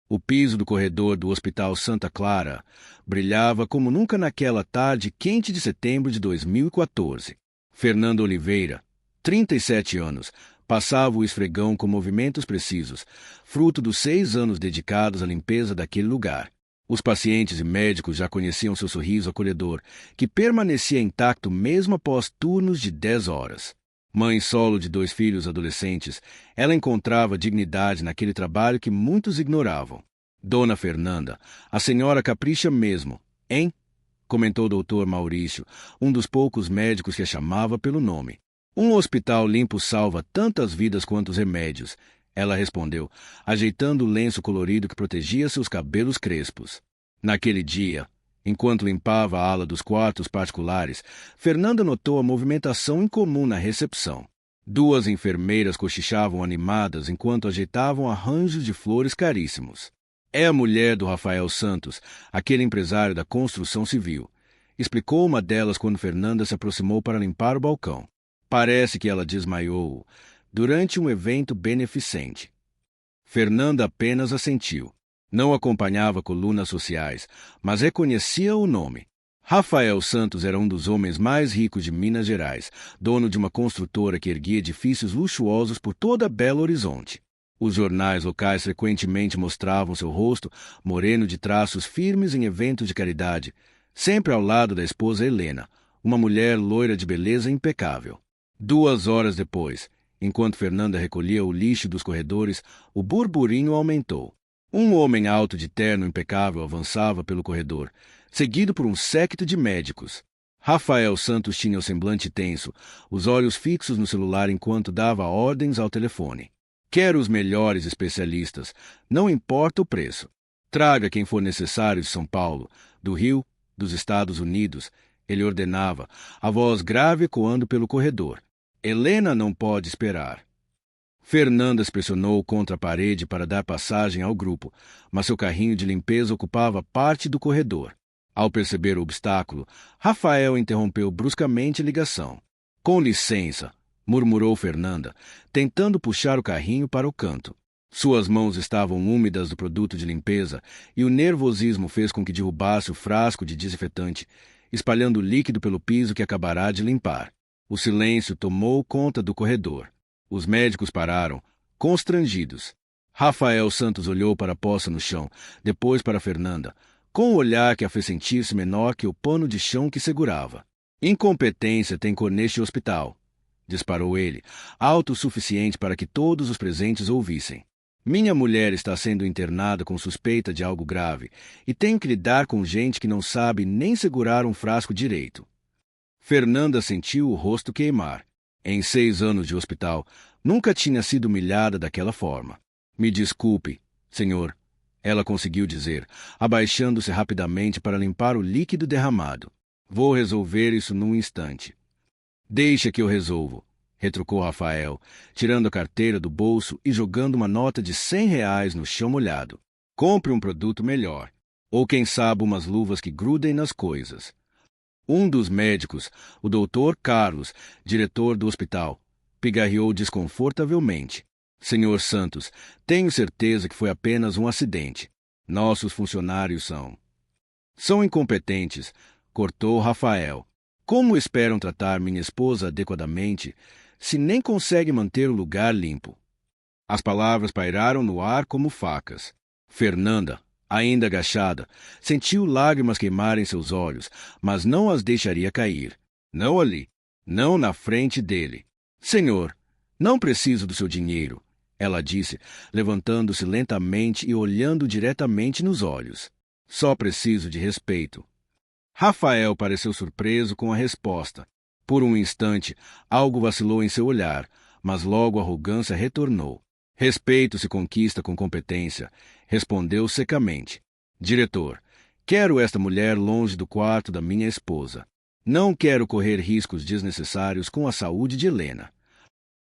O piso do corredor do Hospital Santa Clara brilhava como nunca naquela tarde quente de setembro de 2014. Fernanda Oliveira, 37 anos, passava o esfregão com movimentos precisos, fruto dos 6 anos dedicados à limpeza daquele lugar. Os pacientes e médicos já conheciam seu sorriso acolhedor, que permanecia intacto mesmo após turnos de 10 horas. Mãe solo de 2 filhos adolescentes, ela encontrava dignidade naquele trabalho que muitos ignoravam. Dona Fernanda, a senhora capricha mesmo, hein? Comentou o doutor Maurício, um dos poucos médicos que a chamava pelo nome. Um hospital limpo salva tantas vidas quanto os remédios, ela respondeu, ajeitando o lenço colorido que protegia seus cabelos crespos. Naquele dia, enquanto limpava a ala dos quartos particulares, Fernanda notou a movimentação incomum na recepção. 2 enfermeiras cochichavam animadas enquanto ajeitavam arranjos de flores caríssimos. É a mulher do Rafael Santos, aquele empresário da construção civil, explicou uma delas quando Fernanda se aproximou para limpar o balcão. Parece que ela desmaiou durante um evento beneficente. Fernanda apenas assentiu. Não acompanhava colunas sociais, mas reconhecia o nome. Rafael Santos era um dos homens mais ricos de Minas Gerais, dono de uma construtora que erguia edifícios luxuosos por toda Belo Horizonte. Os jornais locais frequentemente mostravam seu rosto, moreno de traços firmes em eventos de caridade, sempre ao lado da esposa Helena, uma mulher loira de beleza impecável. 2 horas depois, enquanto Fernanda recolhia o lixo dos corredores, o burburinho aumentou. Um homem alto de terno impecável avançava pelo corredor, seguido por um séquito de médicos. Rafael Santos tinha o semblante tenso, os olhos fixos no celular enquanto dava ordens ao telefone. Quero os melhores especialistas, não importa o preço. Traga quem for necessário de São Paulo, do Rio, dos Estados Unidos, ele ordenava, a voz grave ecoando pelo corredor. Helena não pode esperar. Fernanda se pressionou contra a parede para dar passagem ao grupo, mas seu carrinho de limpeza ocupava parte do corredor. Ao perceber o obstáculo, Rafael interrompeu bruscamente a ligação. Com licença, murmurou Fernanda, tentando puxar o carrinho para o canto. Suas mãos estavam úmidas do produto de limpeza e o nervosismo fez com que derrubasse o frasco de desinfetante, espalhando líquido pelo piso que acabará de limpar. O silêncio tomou conta do corredor. Os médicos pararam, constrangidos. Rafael Santos olhou para a poça no chão, depois para Fernanda, com um olhar que a fez sentir-se menor que o pano de chão que segurava. Incompetência tem cor neste hospital, disparou ele, alto o suficiente para que todos os presentes ouvissem. Minha mulher está sendo internada com suspeita de algo grave e tenho que lidar com gente que não sabe nem segurar um frasco direito. Fernanda sentiu o rosto queimar. Em 6 anos de hospital, nunca tinha sido humilhada daquela forma. Me desculpe, senhor, ela conseguiu dizer, abaixando-se rapidamente para limpar o líquido derramado. Vou resolver isso num instante. Deixa que eu resolvo, retrucou Rafael, tirando a carteira do bolso e jogando uma nota de R$ 100 no chão molhado. Compre um produto melhor, ou quem sabe umas luvas que grudem nas coisas. Um dos médicos, o doutor Carlos, diretor do hospital, pigarreou desconfortavelmente. Senhor Santos, tenho certeza que foi apenas um acidente. Nossos funcionários são incompetentes, cortou Rafael. Como esperam tratar minha esposa adequadamente, se nem consegue manter o lugar limpo? As palavras pairaram no ar como facas. Fernanda, ainda agachada, sentiu lágrimas queimarem seus olhos, mas não as deixaria cair. Não ali, não na frente dele. Senhor, não preciso do seu dinheiro, ela disse, levantando-se lentamente e olhando diretamente nos olhos. Só preciso de respeito. Rafael pareceu surpreso com a resposta. Por um instante, algo vacilou em seu olhar, mas logo a arrogância retornou. Respeito se conquista com competência, respondeu secamente. Diretor, quero esta mulher longe do quarto da minha esposa. Não quero correr riscos desnecessários com a saúde de Helena.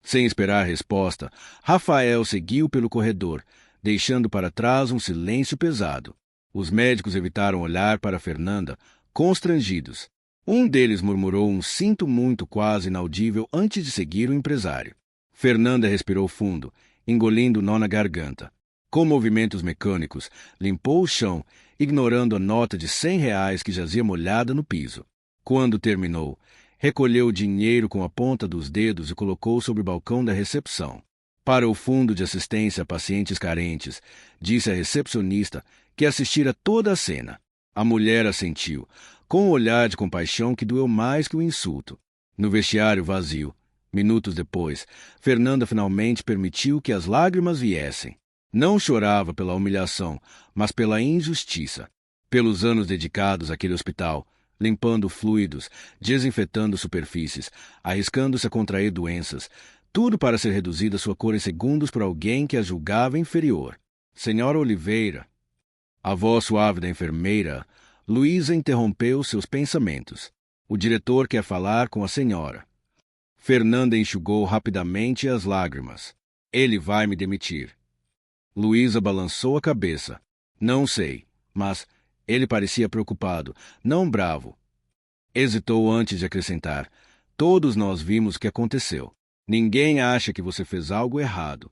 Sem esperar resposta, Rafael seguiu pelo corredor, deixando para trás um silêncio pesado. Os médicos evitaram olhar para Fernanda, constrangidos. Um deles murmurou um sinto muito quase inaudível antes de seguir o empresário. Fernanda respirou fundo, engolindo o nó na garganta. Com movimentos mecânicos, limpou o chão, ignorando a nota de R$ 100 que jazia molhada no piso. Quando terminou, recolheu o dinheiro com a ponta dos dedos e colocou sobre o balcão da recepção. Para o Fundo de Assistência a Pacientes Carentes, disse a recepcionista que assistira toda a cena. A mulher assentiu, com um olhar de compaixão que doeu mais que o insulto. No vestiário vazio, minutos depois, Fernanda finalmente permitiu que as lágrimas viessem. Não chorava pela humilhação, mas pela injustiça. Pelos anos dedicados àquele hospital, limpando fluidos, desinfetando superfícies, arriscando-se a contrair doenças, tudo para ser reduzida sua cor em segundos por alguém que a julgava inferior. Senhora Oliveira. A voz suave da enfermeira, Luísa interrompeu seus pensamentos. O diretor quer falar com a senhora. Fernanda enxugou rapidamente as lágrimas. Ele vai me demitir. Luísa balançou a cabeça. Não sei, mas ele parecia preocupado, não bravo. Hesitou antes de acrescentar. Todos nós vimos o que aconteceu. Ninguém acha que você fez algo errado.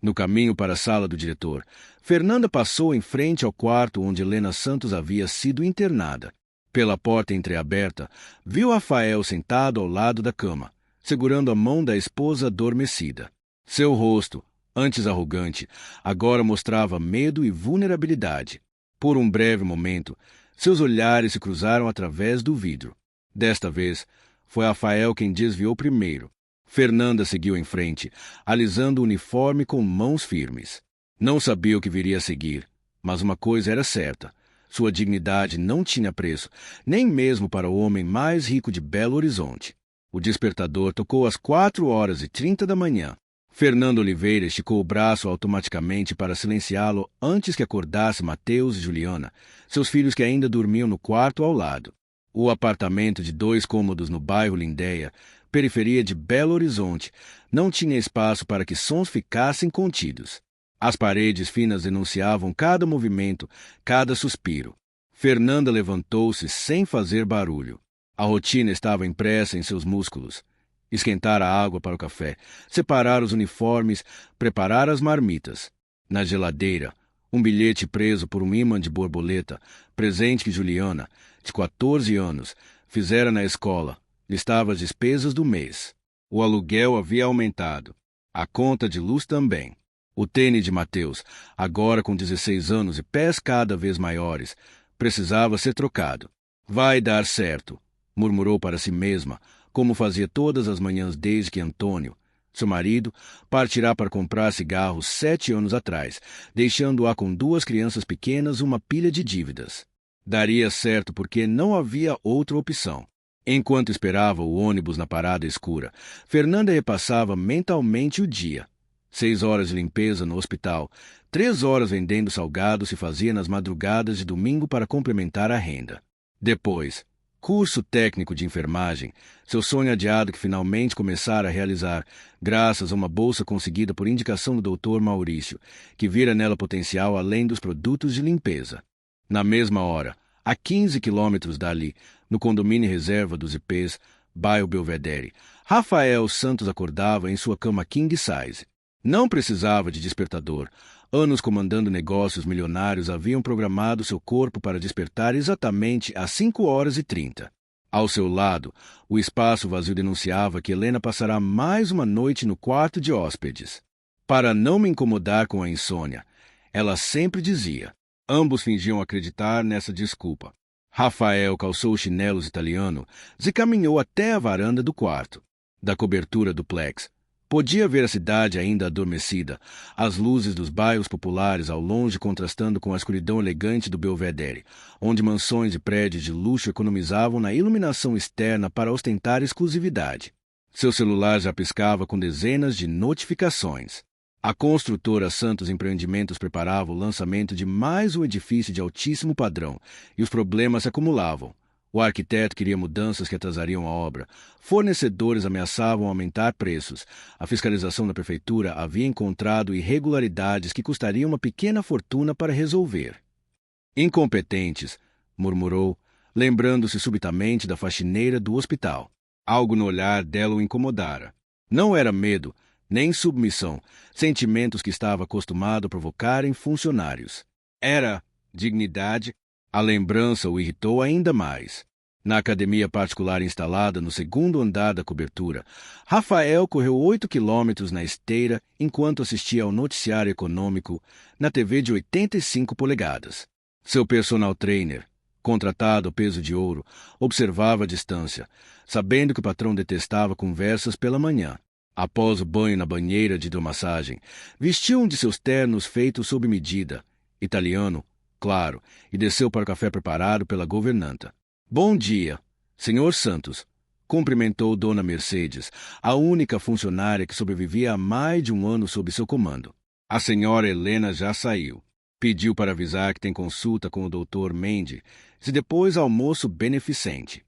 No caminho para a sala do diretor, Fernanda passou em frente ao quarto onde Helena Santos havia sido internada. Pela porta entreaberta, viu Rafael sentado ao lado da cama, segurando a mão da esposa adormecida. Seu rosto, antes arrogante, agora mostrava medo e vulnerabilidade. Por um breve momento, seus olhares se cruzaram através do vidro. Desta vez, foi Rafael quem desviou primeiro. Fernanda seguiu em frente, alisando o uniforme com mãos firmes. Não sabia o que viria a seguir, mas uma coisa era certa. Sua dignidade não tinha preço, nem mesmo para o homem mais rico de Belo Horizonte. O despertador tocou às 4h30 da manhã. Fernando Oliveira esticou o braço automaticamente para silenciá-lo antes que acordasse Mateus e Juliana, seus filhos que ainda dormiam no quarto ao lado. O apartamento de 2 cômodos no bairro Lindéia, periferia de Belo Horizonte, não tinha espaço para que sons ficassem contidos. As paredes finas denunciavam cada movimento, cada suspiro. Fernanda levantou-se sem fazer barulho. A rotina estava impressa em seus músculos. Esquentar a água para o café, separar os uniformes, preparar as marmitas. Na geladeira, um bilhete preso por um ímã de borboleta, presente que Juliana, de 14 anos, fizera na escola, listava as despesas do mês. O aluguel havia aumentado. A conta de luz também. O tênis de Mateus, agora com 16 anos e pés cada vez maiores, precisava ser trocado. Vai dar certo, murmurou para si mesma, como fazia todas as manhãs desde que Antônio, seu marido, partirá para comprar cigarros 7 anos atrás, deixando-a com 2 crianças pequenas uma pilha de dívidas. Daria certo porque não havia outra opção. Enquanto esperava o ônibus na parada escura, Fernanda repassava mentalmente o dia. 6 horas de limpeza no hospital, 3 horas vendendo salgados se fazia nas madrugadas de domingo para complementar a renda. Depois, curso técnico de enfermagem, seu sonho adiado que finalmente começara a realizar, graças a uma bolsa conseguida por indicação do Dr. Maurício, que vira nela potencial além dos produtos de limpeza. Na mesma hora, a 15 quilômetros dali, no condomínio reserva dos IPs, bairro Belvedere, Rafael Santos acordava em sua cama king size. Não precisava de despertador. Anos comandando negócios milionários haviam programado seu corpo para despertar exatamente às 5h30. Ao seu lado, o espaço vazio denunciava que Helena passará mais uma noite no quarto de hóspedes. Para não me incomodar com a insônia, ela sempre dizia. Ambos fingiam acreditar nessa desculpa. Rafael calçou os chinelos italianos e caminhou até a varanda do quarto. Da cobertura duplex, podia ver a cidade ainda adormecida, as luzes dos bairros populares ao longe contrastando com a escuridão elegante do Belvedere, onde mansões e prédios de luxo economizavam na iluminação externa para ostentar exclusividade. Seu celular já piscava com dezenas de notificações. A construtora Santos Empreendimentos preparava o lançamento de mais um edifício de altíssimo padrão, e os problemas se acumulavam. O arquiteto queria mudanças que atrasariam a obra. Fornecedores ameaçavam aumentar preços. A fiscalização da prefeitura havia encontrado irregularidades que custariam uma pequena fortuna para resolver. Incompetentes, murmurou, lembrando-se subitamente da faxineira do hospital. Algo no olhar dela o incomodara. Não era medo, nem submissão, sentimentos que estava acostumado a provocar em funcionários. Era dignidade. A lembrança o irritou ainda mais. Na academia particular instalada no segundo andar da cobertura, Rafael correu 8 quilômetros na esteira enquanto assistia ao noticiário econômico na TV de 85 polegadas. Seu personal trainer, contratado a peso de ouro, observava a distância, sabendo que o patrão detestava conversas pela manhã. Após o banho na banheira de hidromassagem, vestiu um de seus ternos feitos sob medida, italiano, claro, e desceu para o café preparado pela governanta. Bom dia, Sr. Santos, cumprimentou Dona Mercedes, a única funcionária que sobrevivia a mais de um ano sob seu comando. A senhora Helena já saiu. Pediu para avisar que tem consulta com o Dr. Mendes e depois almoço beneficente.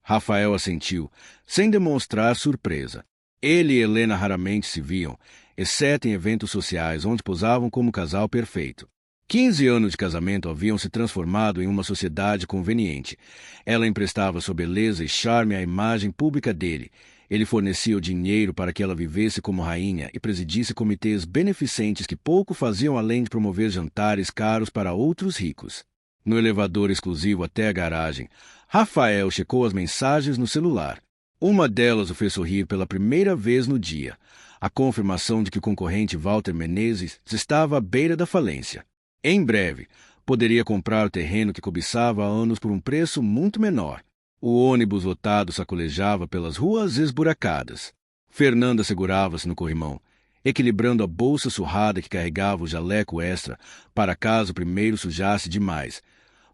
Rafael assentiu, sem demonstrar surpresa. Ele e Helena raramente se viam, exceto em eventos sociais onde posavam como casal perfeito. 15 anos de casamento haviam se transformado em uma sociedade conveniente. Ela emprestava sua beleza e charme à imagem pública dele. Ele fornecia o dinheiro para que ela vivesse como rainha e presidisse comitês beneficentes que pouco faziam além de promover jantares caros para outros ricos. No elevador exclusivo até a garagem, Rafael checou as mensagens no celular. Uma delas o fez sorrir pela primeira vez no dia. A confirmação de que o concorrente Walter Menezes estava à beira da falência. Em breve, poderia comprar o terreno que cobiçava há anos por um preço muito menor. O ônibus lotado sacolejava pelas ruas esburacadas. Fernanda segurava-se no corrimão, equilibrando a bolsa surrada que carregava o jaleco extra para caso o primeiro sujasse demais,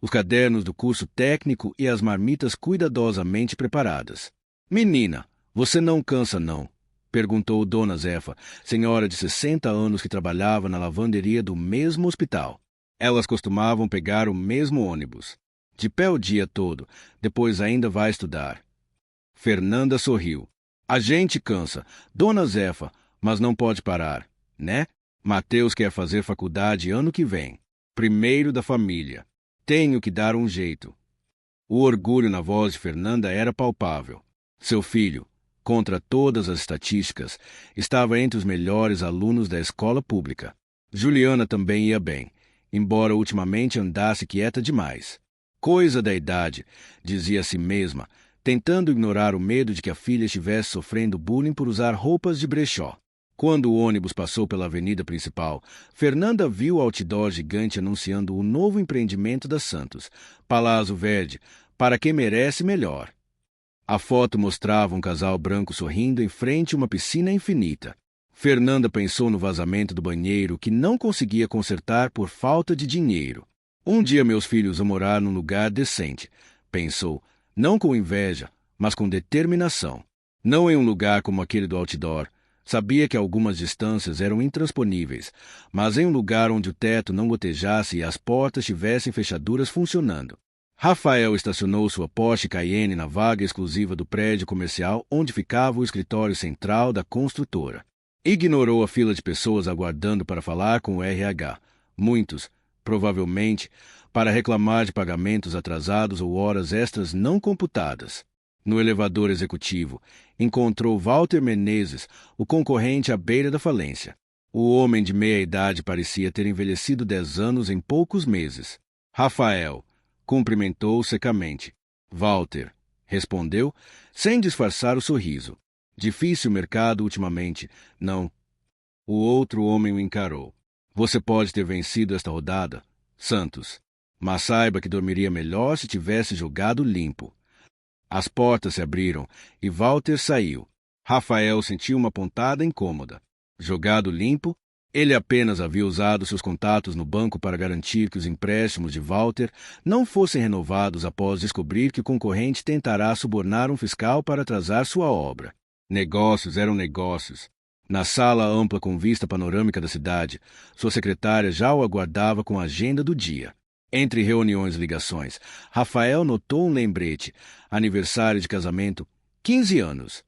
os cadernos do curso técnico e as marmitas cuidadosamente preparadas. Menina, você não cansa, não? Perguntou Dona Zefa, senhora de 60 anos que trabalhava na lavanderia do mesmo hospital. Elas costumavam pegar o mesmo ônibus. De pé o dia todo, depois ainda vai estudar. Fernanda sorriu. A gente cansa, Dona Zefa, mas não pode parar, né? Mateus quer fazer faculdade ano que vem. Primeiro da família. Tenho que dar um jeito. O orgulho na voz de Fernanda era palpável. Seu filho, contra todas as estatísticas, estava entre os melhores alunos da escola pública. Juliana também ia bem, embora ultimamente andasse quieta demais. Coisa da idade, dizia a si mesma, tentando ignorar o medo de que a filha estivesse sofrendo bullying por usar roupas de brechó. Quando o ônibus passou pela avenida principal, Fernanda viu o outdoor gigante anunciando o novo empreendimento da Santos, Palazzo Verde, para quem merece melhor. A foto mostrava um casal branco sorrindo em frente a uma piscina infinita. Fernanda pensou no vazamento do banheiro que não conseguia consertar por falta de dinheiro. Um dia meus filhos vão morar num lugar decente, pensou, não com inveja, mas com determinação. Não em um lugar como aquele do outdoor. Sabia que algumas distâncias eram intransponíveis, mas em um lugar onde o teto não gotejasse e as portas tivessem fechaduras funcionando. Rafael estacionou sua Porsche Cayenne na vaga exclusiva do prédio comercial onde ficava o escritório central da construtora. Ignorou a fila de pessoas aguardando para falar com o RH. Muitos, provavelmente, para reclamar de pagamentos atrasados ou horas extras não computadas. No elevador executivo, encontrou Walter Menezes, o concorrente à beira da falência. O homem de meia-idade parecia ter envelhecido 10 anos em poucos meses. Rafael, cumprimentou secamente. Walter, respondeu, sem disfarçar o sorriso. Difícil mercado ultimamente, não. O outro homem o encarou. Você pode ter vencido esta rodada, Santos, mas saiba que dormiria melhor se tivesse jogado limpo. As portas se abriram e Walter saiu. Rafael sentiu uma pontada incômoda. Jogado limpo? Ele apenas havia usado seus contatos no banco para garantir que os empréstimos de Walter não fossem renovados após descobrir que o concorrente tentará subornar um fiscal para atrasar sua obra. Negócios eram negócios. Na sala ampla com vista panorâmica da cidade, sua secretária já o aguardava com a agenda do dia. Entre reuniões e ligações, Rafael notou um lembrete. Aniversário de casamento, 15 anos.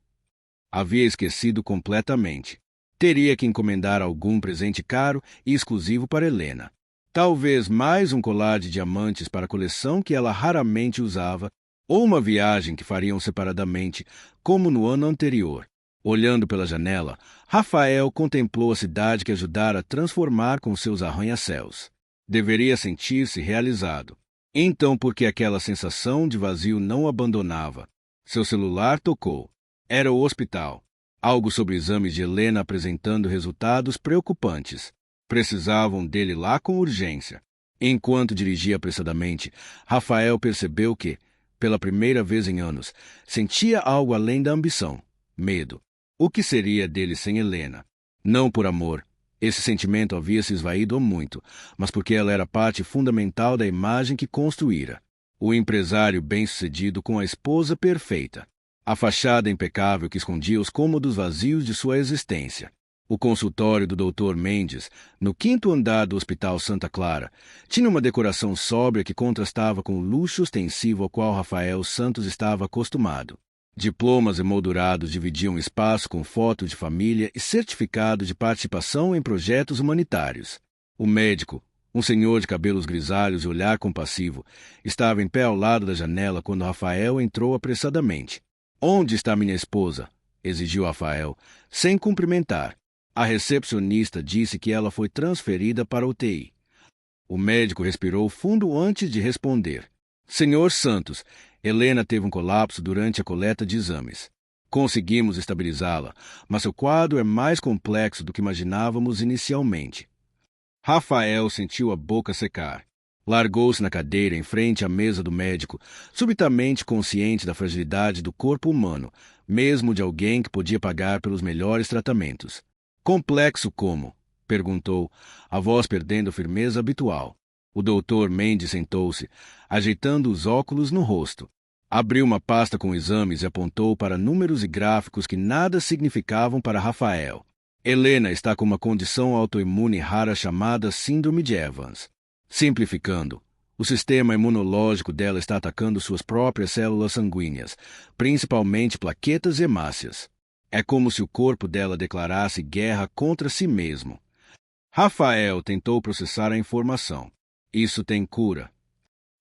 Havia esquecido completamente. Teria que encomendar algum presente caro e exclusivo para Helena. Talvez mais um colar de diamantes para a coleção que ela raramente usava, ou uma viagem que fariam separadamente, como no ano anterior. Olhando pela janela, Rafael contemplou a cidade que ajudara a transformar com seus arranha-céus. Deveria sentir-se realizado. Então, por que aquela sensação de vazio não o abandonava? Seu celular tocou. Era o hospital. Algo sobre exames de Helena apresentando resultados preocupantes. Precisavam dele lá com urgência. Enquanto dirigia apressadamente, Rafael percebeu que, pela primeira vez em anos, sentia algo além da ambição: medo. O que seria dele sem Helena? Não por amor. Esse sentimento havia se esvaído há muito, mas porque ela era parte fundamental da imagem que construíra. O empresário bem-sucedido com a esposa perfeita. A fachada impecável que escondia os cômodos vazios de sua existência. O consultório do Dr. Mendes, no 5º andar do Hospital Santa Clara, tinha uma decoração sóbria que contrastava com o luxo ostensivo ao qual Rafael Santos estava acostumado. Diplomas emoldurados dividiam espaço com foto de família e certificado de participação em projetos humanitários. O médico, um senhor de cabelos grisalhos e olhar compassivo, estava em pé ao lado da janela quando Rafael entrou apressadamente. "Onde está minha esposa?" exigiu Rafael, sem cumprimentar. A recepcionista disse que ela foi transferida para a UTI. O médico respirou fundo antes de responder. "Senhor Santos, Helena teve um colapso durante a coleta de exames. Conseguimos estabilizá-la, mas seu quadro é mais complexo do que imaginávamos inicialmente." Rafael sentiu a boca secar. Largou-se na cadeira em frente à mesa do médico, subitamente consciente da fragilidade do corpo humano, mesmo de alguém que podia pagar pelos melhores tratamentos. "Complexo como?" perguntou, a voz perdendo a firmeza habitual. O doutor Mendes sentou-se, ajeitando os óculos no rosto. Abriu uma pasta com exames e apontou para números e gráficos que nada significavam para Rafael. "Helena está com uma condição autoimune rara chamada Síndrome de Evans. Simplificando, o sistema imunológico dela está atacando suas próprias células sanguíneas, principalmente plaquetas e hemácias. É como se o corpo dela declarasse guerra contra si mesmo." Rafael tentou processar a informação. "Isso tem cura."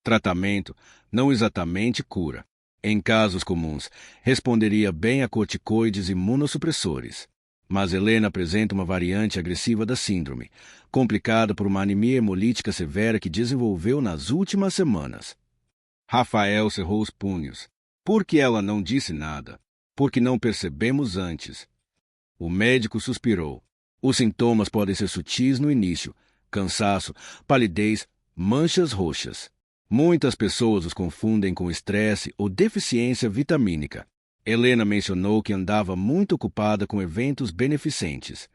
"Tratamento, não exatamente cura. Em casos comuns, responderia bem a corticoides imunossupressores. Mas Helena apresenta uma variante agressiva da síndrome, complicada por uma anemia hemolítica severa que desenvolveu nas últimas semanas." Rafael cerrou os punhos. "Por que ela não disse nada? Porque não percebemos antes." O médico suspirou. "Os sintomas podem ser sutis no início: cansaço, palidez, manchas roxas. Muitas pessoas os confundem com estresse ou deficiência vitamínica." Helena mencionou que andava muito ocupada com eventos beneficentes.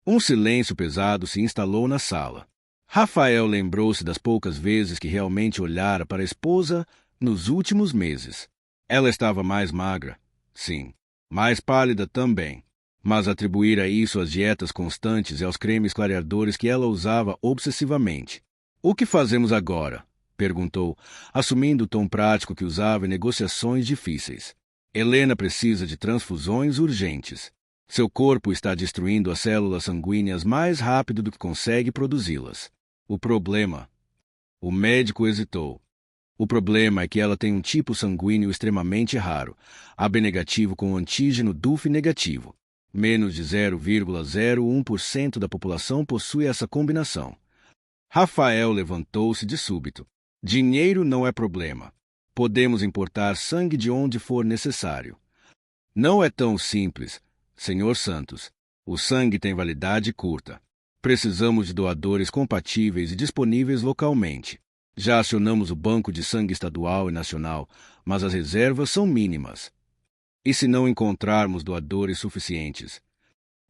Um silêncio pesado se instalou na sala. Rafael lembrou-se das poucas vezes que realmente olhara para a esposa nos últimos meses. Ela estava mais magra, sim, mais pálida também, mas atribuíra isso às dietas constantes e aos cremes clareadores que ela usava obsessivamente. "O que fazemos agora?" perguntou, assumindo o tom prático que usava em negociações difíceis. "Helena precisa de transfusões urgentes. Seu corpo está destruindo as células sanguíneas mais rápido do que consegue produzi-las. O problema..." O médico hesitou. "O problema é que ela tem um tipo sanguíneo extremamente raro, AB negativo com antígeno DUF negativo. Menos de 0,01% da população possui essa combinação." Rafael levantou-se de súbito. "Dinheiro não é problema. Podemos importar sangue de onde for necessário." "Não é tão simples, Sr. Santos. O sangue tem validade curta. Precisamos de doadores compatíveis e disponíveis localmente. Já acionamos o Banco de Sangue Estadual e Nacional, mas as reservas são mínimas." "E se não encontrarmos doadores suficientes?"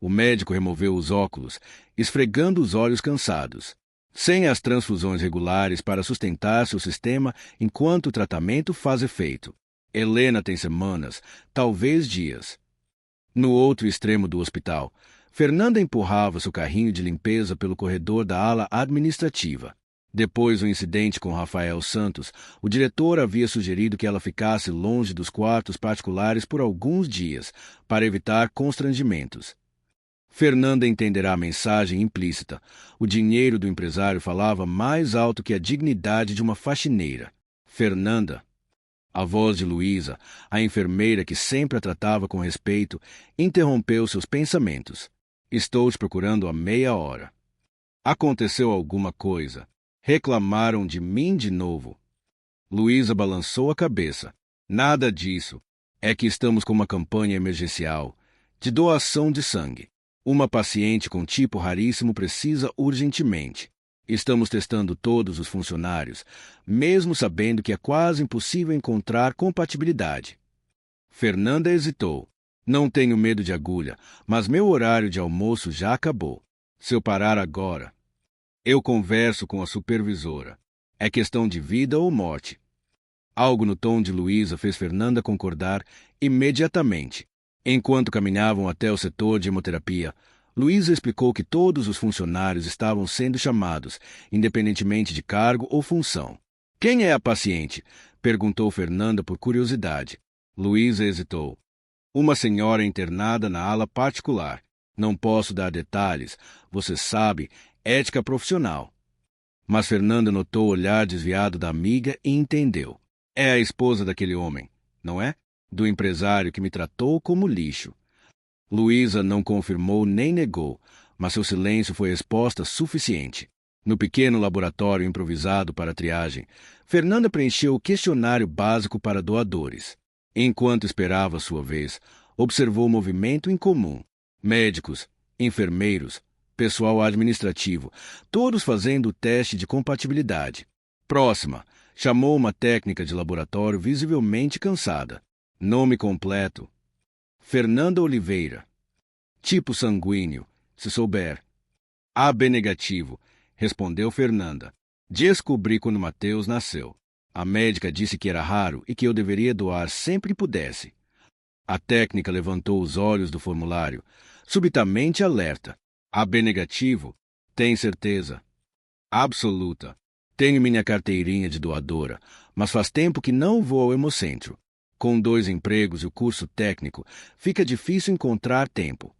O médico removeu os óculos, esfregando os olhos cansados. "Sem as transfusões regulares para sustentar seu sistema enquanto o tratamento faz efeito. Helena tem semanas, talvez dias." No outro extremo do hospital, Fernanda empurrava seu carrinho de limpeza pelo corredor da ala administrativa. Depois do incidente com Rafael Santos, o diretor havia sugerido que ela ficasse longe dos quartos particulares por alguns dias, para evitar constrangimentos. Fernanda entenderá a mensagem implícita. O dinheiro do empresário falava mais alto que a dignidade de uma faxineira. Fernanda. A voz de Luísa, a enfermeira que sempre a tratava com respeito, interrompeu seus pensamentos. Estou te procurando há meia hora. Aconteceu alguma coisa. Reclamaram de mim de novo. Luísa balançou a cabeça. Nada disso. É que estamos com uma campanha emergencial de doação de sangue. Uma paciente com tipo raríssimo precisa urgentemente. Estamos testando todos os funcionários, mesmo sabendo que é quase impossível encontrar compatibilidade. Fernanda hesitou. Não tenho medo de agulha, mas meu horário de almoço já acabou. Se eu parar agora, eu converso com a supervisora. É questão de vida ou morte. Algo no tom de Luísa fez Fernanda concordar imediatamente. Enquanto caminhavam até o setor de hemoterapia, Luísa explicou que todos os funcionários estavam sendo chamados, independentemente de cargo ou função. Quem é a paciente? Perguntou Fernanda por curiosidade. Luísa hesitou. Uma senhora internada na ala particular. Não posso dar detalhes. Você sabe, ética profissional. Mas Fernanda notou o olhar desviado da amiga e entendeu. É a esposa daquele homem, não é? Do empresário que me tratou como lixo. Luísa não confirmou nem negou, mas seu silêncio foi resposta suficiente. No pequeno laboratório improvisado para a triagem, Fernanda preencheu o questionário básico para doadores. Enquanto esperava sua vez, observou o movimento incomum. Médicos, enfermeiros, pessoal administrativo, todos fazendo o teste de compatibilidade. Próxima, chamou uma técnica de laboratório visivelmente cansada. Nome completo: Fernanda Oliveira. Tipo sanguíneo, se souber. AB negativo, respondeu Fernanda. Descobri quando Mateus nasceu. A médica disse que era raro e que eu deveria doar sempre que pudesse. A técnica levantou os olhos do formulário, subitamente alerta. AB negativo? Tem certeza? Absoluta. Tenho minha carteirinha de doadora, mas faz tempo que não vou ao hemocentro. Com 2 empregos e o curso técnico, fica difícil encontrar tempo.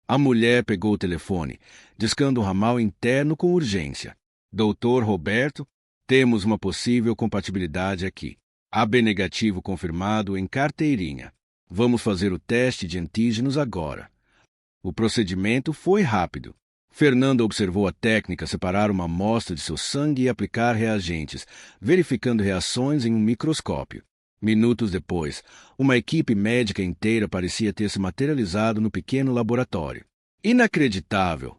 A mulher pegou o telefone, discando um ramal interno com urgência. Doutor Roberto, temos uma possível compatibilidade aqui. AB negativo confirmado em carteirinha. Vamos fazer o teste de antígenos agora. O procedimento foi rápido. Fernanda observou a técnica separar uma amostra de seu sangue e aplicar reagentes, verificando reações em um microscópio. Minutos depois, uma equipe médica inteira parecia ter se materializado no pequeno laboratório. Inacreditável!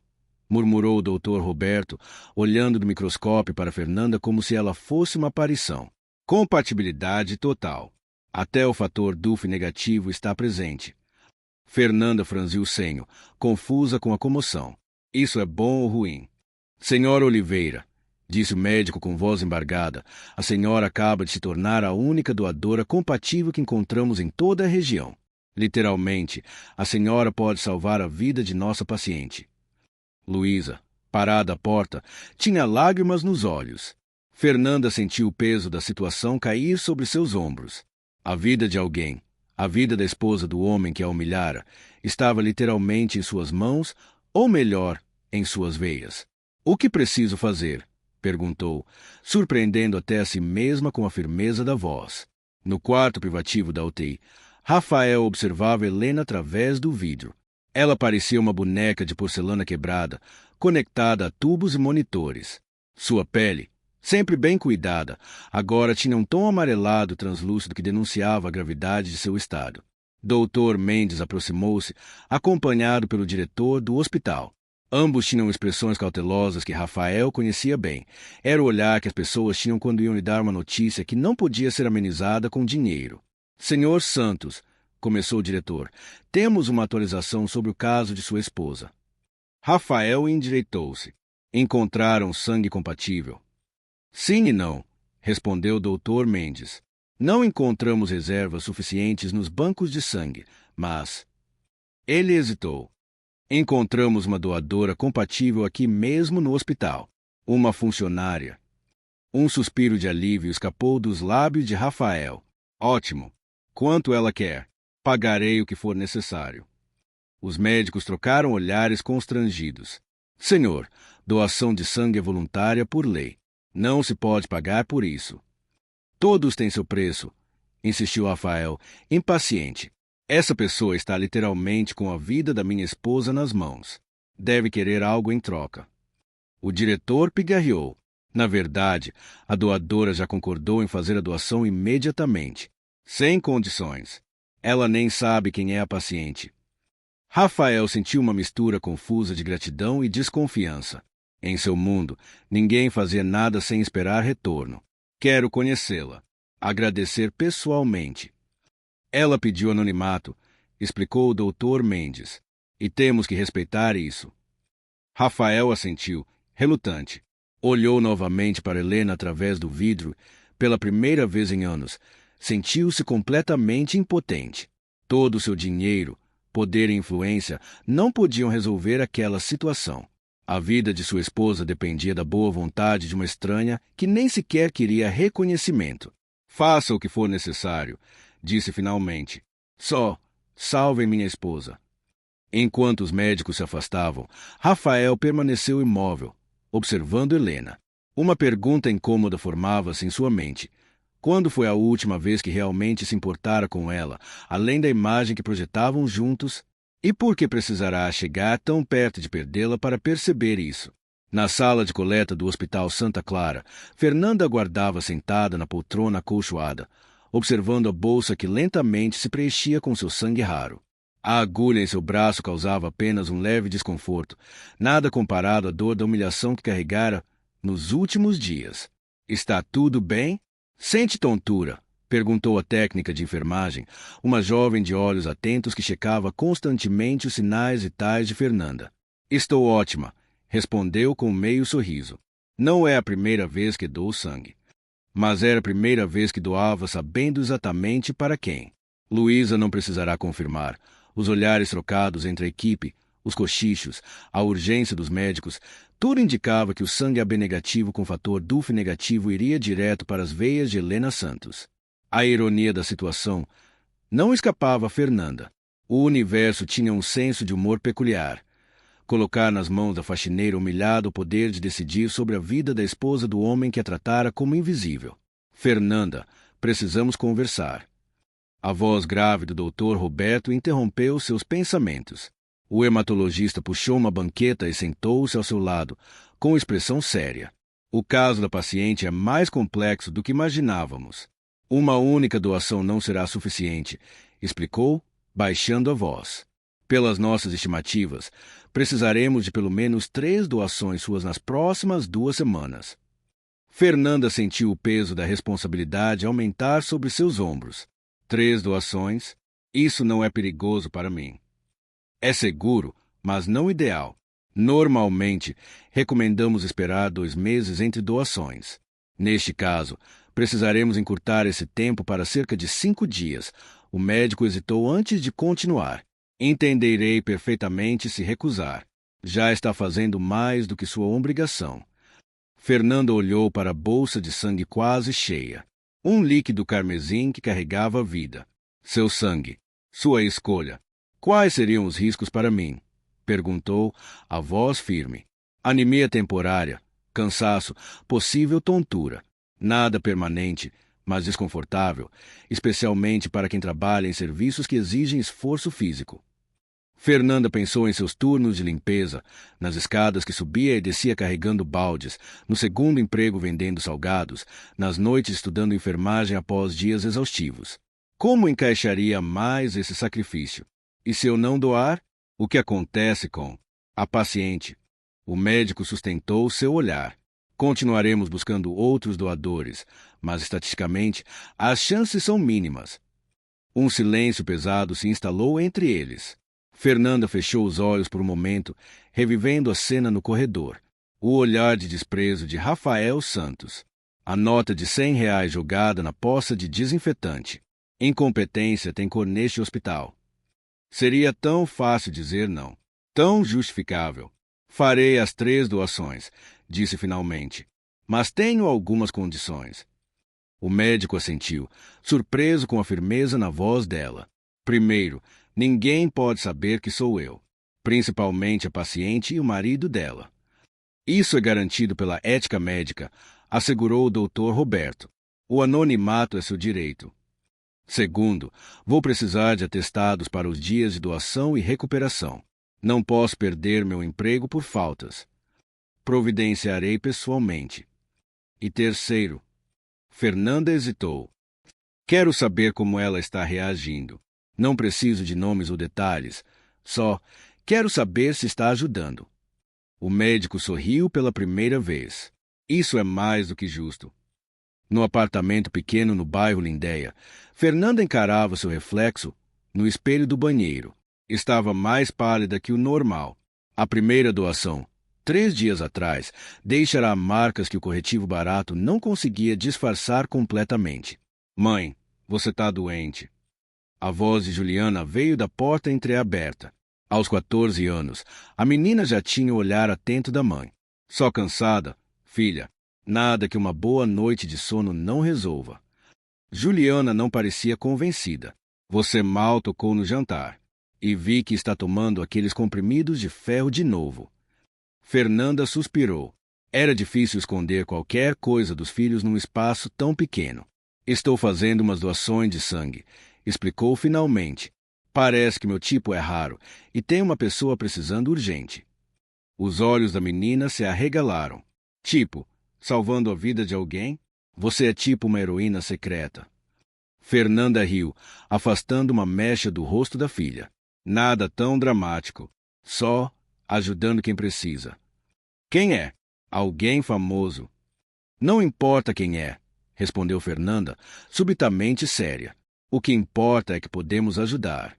Murmurou o doutor Roberto, olhando do microscópio para Fernanda como se ela fosse uma aparição. Compatibilidade total. Até o fator DUF negativo está presente. Fernanda franziu o senho, confusa com a comoção. Isso é bom ou ruim? Senhora Oliveira, disse o médico com voz embargada, a senhora acaba de se tornar a única doadora compatível que encontramos em toda a região. Literalmente, a senhora pode salvar a vida de nossa paciente. Luísa, parada à porta, tinha lágrimas nos olhos. Fernanda sentiu o peso da situação cair sobre seus ombros. A vida de alguém, a vida da esposa do homem que a humilhara, estava literalmente em suas mãos, ou melhor, em suas veias. O que preciso fazer? Perguntou, surpreendendo até a si mesma com a firmeza da voz. No quarto privativo da UTI, Rafael observava Helena através do vidro. Ela parecia uma boneca de porcelana quebrada, conectada a tubos e monitores. Sua pele, sempre bem cuidada, agora tinha um tom amarelado translúcido que denunciava a gravidade de seu estado. Doutor Mendes aproximou-se, acompanhado pelo diretor do hospital. Ambos tinham expressões cautelosas que Rafael conhecia bem. Era o olhar que as pessoas tinham quando iam lhe dar uma notícia que não podia ser amenizada com dinheiro. Senhor Santos, começou o diretor, temos uma atualização sobre o caso de sua esposa. Rafael endireitou-se. Encontraram sangue compatível. Sim e não, respondeu o doutor Mendes. Não encontramos reservas suficientes nos bancos de sangue, mas... Ele hesitou. Encontramos uma doadora compatível aqui mesmo no hospital. Uma funcionária. Um suspiro de alívio escapou dos lábios de Rafael. Ótimo. Quanto ela quer? Pagarei o que for necessário. Os médicos trocaram olhares constrangidos. Senhor, doação de sangue é voluntária por lei. Não se pode pagar por isso. Todos têm seu preço, insistiu Rafael, impaciente. Essa pessoa está literalmente com a vida da minha esposa nas mãos. Deve querer algo em troca. O diretor pigarreou. Na verdade, a doadora já concordou em fazer a doação imediatamente, sem condições. Ela nem sabe quem é a paciente. Rafael sentiu uma mistura confusa de gratidão e desconfiança. Em seu mundo, ninguém fazia nada sem esperar retorno. Quero conhecê-la. Agradecer pessoalmente. Ela pediu anonimato, explicou o Dr. Mendes. E temos que respeitar isso. Rafael assentiu, relutante. Olhou novamente para Helena através do vidro. Pela primeira vez em anos, sentiu-se completamente impotente. Todo o seu dinheiro, poder e influência não podiam resolver aquela situação. A vida de sua esposa dependia da boa vontade de uma estranha que nem sequer queria reconhecimento. Faça o que for necessário, disse finalmente. Só salvem minha esposa. Enquanto os médicos se afastavam, Rafael permaneceu imóvel, observando Helena. Uma pergunta incômoda formava-se em sua mente. Quando foi a última vez que realmente se importara com ela, além da imagem que projetavam juntos? E por que precisará chegar tão perto de perdê-la para perceber isso? Na sala de coleta do Hospital Santa Clara, Fernanda aguardava sentada na poltrona acolchoada, observando a bolsa que lentamente se preenchia com seu sangue raro. A agulha em seu braço causava apenas um leve desconforto, nada comparado à dor da humilhação que carregara nos últimos dias. Está tudo bem? Sente tontura? Perguntou a técnica de enfermagem, uma jovem de olhos atentos que checava constantemente os sinais vitais de Fernanda. Estou ótima, respondeu com meio sorriso. Não é a primeira vez que dou sangue. Mas era a primeira vez que doava sabendo exatamente para quem. Luísa não precisará confirmar. Os olhares trocados entre a equipe, os cochichos, a urgência dos médicos, tudo indicava que o sangue AB negativo com fator DUF negativo iria direto para as veias de Helena Santos. A ironia da situação não escapava a Fernanda. O universo tinha um senso de humor peculiar. Colocar nas mãos da faxineira humilhada o poder de decidir sobre a vida da esposa do homem que a tratara como invisível. Fernanda, precisamos conversar. A voz grave do Dr. Roberto interrompeu seus pensamentos. O hematologista puxou uma banqueta e sentou-se ao seu lado, com expressão séria. O caso da paciente é mais complexo do que imaginávamos. Uma única doação não será suficiente, explicou, baixando a voz. Pelas nossas estimativas, precisaremos de pelo menos 3 doações suas nas próximas 2 semanas. Fernanda sentiu o peso da responsabilidade aumentar sobre seus ombros. 3 doações? Isso não é perigoso para mim. É seguro, mas não ideal. Normalmente, recomendamos esperar 2 meses entre doações. Neste caso, precisaremos encurtar esse tempo para cerca de 5 dias. O médico hesitou antes de continuar. Entenderei perfeitamente se recusar. Já está fazendo mais do que sua obrigação. Fernanda olhou para a bolsa de sangue quase cheia. Um líquido carmesim que carregava a vida. Seu sangue. Sua escolha. Quais seriam os riscos para mim? Perguntou, a voz firme. Anemia temporária, cansaço, possível tontura. Nada permanente, mas desconfortável, especialmente para quem trabalha em serviços que exigem esforço físico. Fernanda pensou em seus turnos de limpeza, nas escadas que subia e descia carregando baldes, no segundo emprego vendendo salgados, nas noites estudando enfermagem após dias exaustivos. Como encaixaria mais esse sacrifício? E se eu não doar? O que acontece com a paciente? O médico sustentou seu olhar. Continuaremos buscando outros doadores, mas estatisticamente as chances são mínimas. Um silêncio pesado se instalou entre eles. Fernanda fechou os olhos por um momento, revivendo a cena no corredor. O olhar de desprezo de Rafael Santos. A nota de R$ 100 jogada na poça de desinfetante. Incompetência tem cor neste hospital. Seria tão fácil dizer não. Tão justificável. Farei as 3 doações, disse finalmente. Mas tenho algumas condições. O médico assentiu, surpreso com a firmeza na voz dela. Primeiro, ninguém pode saber que sou eu, principalmente a paciente e o marido dela. Isso é garantido pela ética médica, assegurou o Dr. Roberto. O anonimato é seu direito. Segundo, vou precisar de atestados para os dias de doação e recuperação. Não posso perder meu emprego por faltas. Providenciarei pessoalmente. E terceiro, Fernanda hesitou. Quero saber como ela está reagindo. Não preciso de nomes ou detalhes. Só quero saber se está ajudando. O médico sorriu pela primeira vez. Isso é mais do que justo. No apartamento pequeno no bairro Lindéia, Fernanda encarava seu reflexo no espelho do banheiro. Estava mais pálida que o normal. A primeira doação, 3 dias atrás, deixara marcas que o corretivo barato não conseguia disfarçar completamente. Mãe, você está doente. A voz de Juliana veio da porta entreaberta. Aos 14 anos, a menina já tinha o olhar atento da mãe. Só cansada, filha. Nada que uma boa noite de sono não resolva. Juliana não parecia convencida. Você mal tocou no jantar. E vi que está tomando aqueles comprimidos de ferro de novo. Fernanda suspirou. Era difícil esconder qualquer coisa dos filhos num espaço tão pequeno. Estou fazendo umas doações de sangue, explicou finalmente. Parece que meu tipo é raro e tem uma pessoa precisando urgente. Os olhos da menina se arregalaram. Tipo, salvando a vida de alguém? Você é tipo uma heroína secreta. Fernanda riu, afastando uma mecha do rosto da filha. Nada tão dramático. Só ajudando quem precisa. Quem é? Alguém famoso. Não importa quem é, respondeu Fernanda, subitamente séria. O que importa é que podemos ajudar.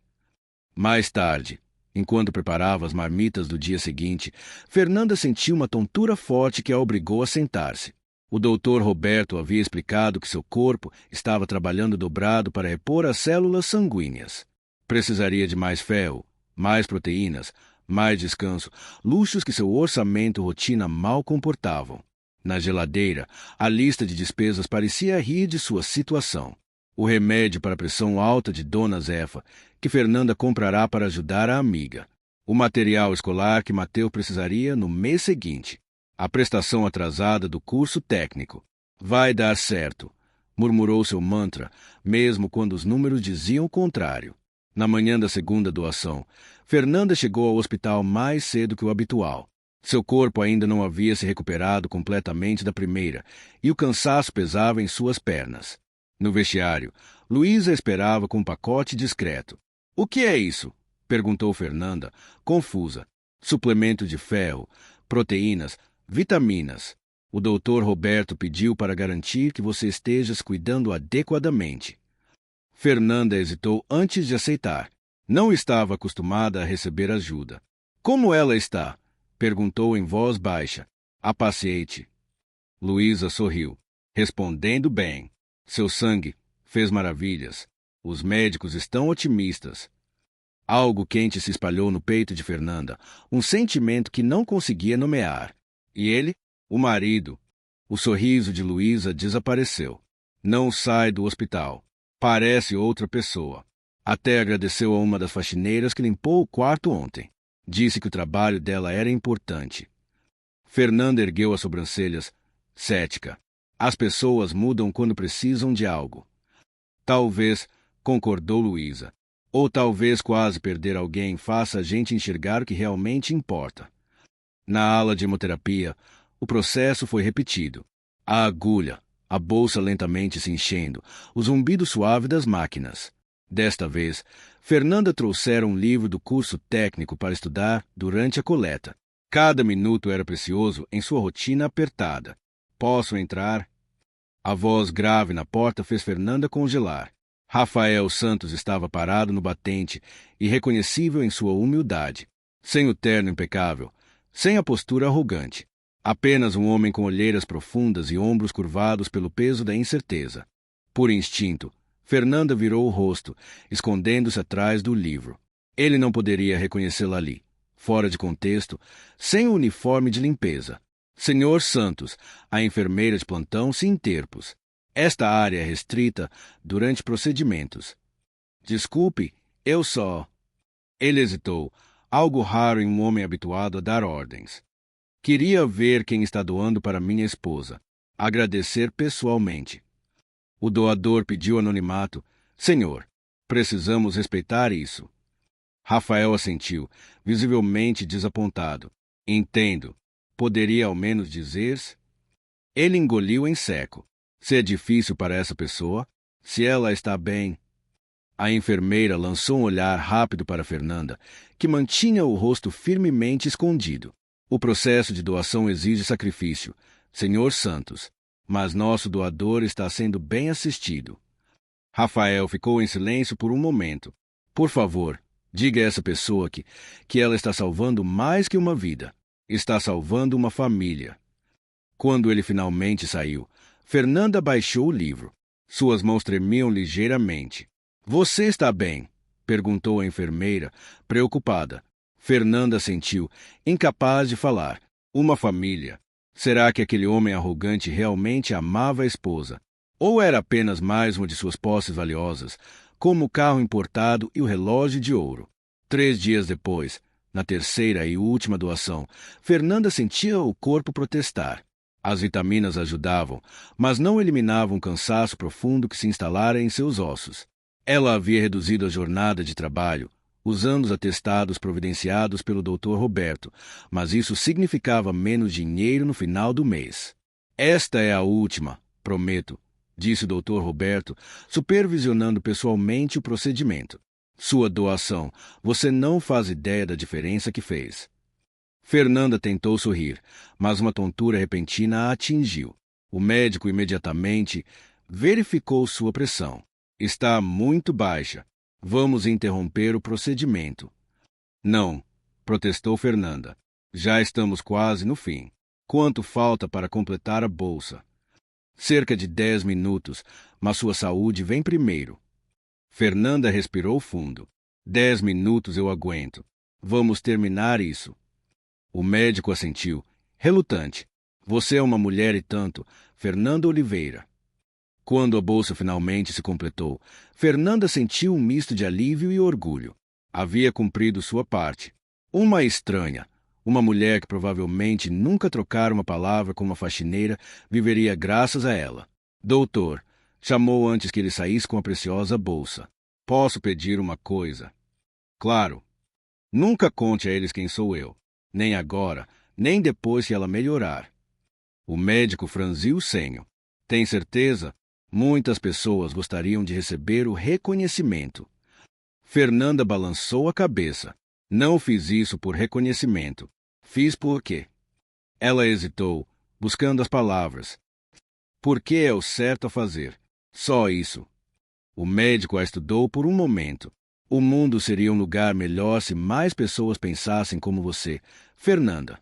Mais tarde, enquanto preparava as marmitas do dia seguinte, Fernanda sentiu uma tontura forte que a obrigou a sentar-se. O doutor Roberto havia explicado que seu corpo estava trabalhando dobrado para repor as células sanguíneas. Precisaria de mais ferro, mais proteínas, mais descanso, luxos que seu orçamento e rotina mal comportavam. Na geladeira, a lista de despesas parecia rir de sua situação. O remédio para a pressão alta de Dona Zefa, que Fernanda comprará para ajudar a amiga. O material escolar que Mateu precisaria no mês seguinte. A prestação atrasada do curso técnico. Vai dar certo, murmurou seu mantra, mesmo quando os números diziam o contrário. Na manhã da segunda doação, Fernanda chegou ao hospital mais cedo que o habitual. Seu corpo ainda não havia se recuperado completamente da primeira, e o cansaço pesava em suas pernas. No vestiário, Luísa esperava com um pacote discreto. — O que é isso? Perguntou Fernanda, confusa. — Suplemento de ferro, proteínas, vitaminas. O doutor Roberto pediu para garantir que você esteja se cuidando adequadamente. Fernanda hesitou antes de aceitar. Não estava acostumada a receber ajuda. — Como ela está? Perguntou em voz baixa. — A paciente. Luísa sorriu, respondendo bem. Seu sangue fez maravilhas. Os médicos estão otimistas. Algo quente se espalhou no peito de Fernanda, um sentimento que não conseguia nomear. E ele? O marido. O sorriso de Luísa desapareceu. Não sai do hospital. Parece outra pessoa. Até agradeceu a uma das faxineiras que limpou o quarto ontem. Disse que o trabalho dela era importante. Fernanda ergueu as sobrancelhas, cética. As pessoas mudam quando precisam de algo. Talvez, concordou Luísa. Ou talvez quase perder alguém faça a gente enxergar o que realmente importa. Na ala de hemoterapia, o processo foi repetido. A agulha, a bolsa lentamente se enchendo, o zumbido suave das máquinas. Desta vez, Fernanda trouxera um livro do curso técnico para estudar durante a coleta. Cada minuto era precioso em sua rotina apertada. Posso entrar? A voz grave na porta fez Fernanda congelar. Rafael Santos estava parado no batente, irreconhecível em sua humildade. Sem o terno impecável, sem a postura arrogante. Apenas um homem com olheiras profundas e ombros curvados pelo peso da incerteza. Por instinto, Fernanda virou o rosto, escondendo-se atrás do livro. Ele não poderia reconhecê-la ali, fora de contexto, sem o uniforme de limpeza. Senhor Santos, a enfermeira de plantão se interpôs. Esta área é restrita durante procedimentos. Desculpe, eu só... Ele hesitou, algo raro em um homem habituado a dar ordens. Queria ver quem está doando para minha esposa. Agradecer pessoalmente. O doador pediu anonimato, Senhor, precisamos respeitar isso. Rafael assentiu, visivelmente desapontado. Entendo. Poderia ao menos dizer-se? Ele engoliu em seco. Se é difícil para essa pessoa, se ela está bem. A enfermeira lançou um olhar rápido para Fernanda, que mantinha o rosto firmemente escondido. O processo de doação exige sacrifício, Senhor Santos, mas nosso doador está sendo bem assistido. Rafael ficou em silêncio por um momento. Por favor, diga a essa pessoa que ela está salvando mais que uma vida. Está salvando uma família. Quando ele finalmente saiu, Fernanda baixou o livro. Suas mãos tremiam ligeiramente. Você está bem? Perguntou a enfermeira, preocupada. Fernanda sentiu, incapaz de falar. Uma família. Será que aquele homem arrogante realmente amava a esposa? Ou era apenas mais uma de suas posses valiosas, como o carro importado e o relógio de ouro? 3 dias depois, na terceira e última doação, Fernanda sentia o corpo protestar. As vitaminas ajudavam, mas não eliminavam o cansaço profundo que se instalara em seus ossos. Ela havia reduzido a jornada de trabalho, usando os atestados providenciados pelo Dr. Roberto, mas isso significava menos dinheiro no final do mês. Esta é a última, prometo, disse o Dr. Roberto, supervisionando pessoalmente o procedimento. Sua doação, você não faz ideia da diferença que fez. Fernanda tentou sorrir, mas uma tontura repentina a atingiu. O médico imediatamente verificou sua pressão. Está muito baixa. Vamos interromper o procedimento. Não, protestou Fernanda. Já estamos quase no fim. Quanto falta para completar a bolsa? Cerca de 10 minutos, mas sua saúde vem primeiro. Fernanda respirou fundo. 10 minutos eu aguento. Vamos terminar isso. O médico assentiu, relutante. Você é uma mulher e tanto, Fernanda Oliveira. Quando a bolsa finalmente se completou, Fernanda sentiu um misto de alívio e orgulho. Havia cumprido sua parte. Uma estranha, uma mulher que provavelmente nunca trocara uma palavra com uma faxineira, viveria graças a ela. Doutor, chamou antes que ele saísse com a preciosa bolsa. Posso pedir uma coisa? Claro. Nunca conte a eles quem sou eu. Nem agora, nem depois que ela melhorar. O médico franziu o senho. Tem certeza? Muitas pessoas gostariam de receber o reconhecimento. Fernanda balançou a cabeça. Não fiz isso por reconhecimento. Fiz por quê? Ela hesitou, buscando as palavras. Porque é o certo a fazer. Só isso. O médico a estudou por um momento. O mundo seria um lugar melhor se mais pessoas pensassem como você, Fernanda.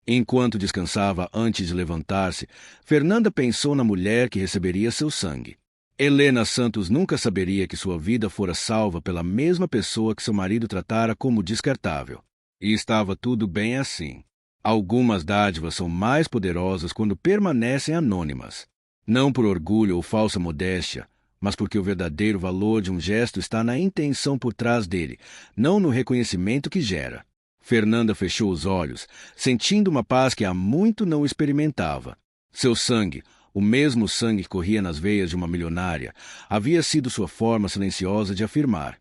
Enquanto descansava antes de levantar-se, Fernanda pensou na mulher que receberia seu sangue. Helena Santos nunca saberia que sua vida fora salva pela mesma pessoa que seu marido tratara como descartável. E estava tudo bem assim. Algumas dádivas são mais poderosas quando permanecem anônimas. Não por orgulho ou falsa modéstia, mas porque o verdadeiro valor de um gesto está na intenção por trás dele, não no reconhecimento que gera. Fernanda fechou os olhos, sentindo uma paz que há muito não experimentava. Seu sangue, o mesmo sangue que corria nas veias de uma milionária, havia sido sua forma silenciosa de afirmar: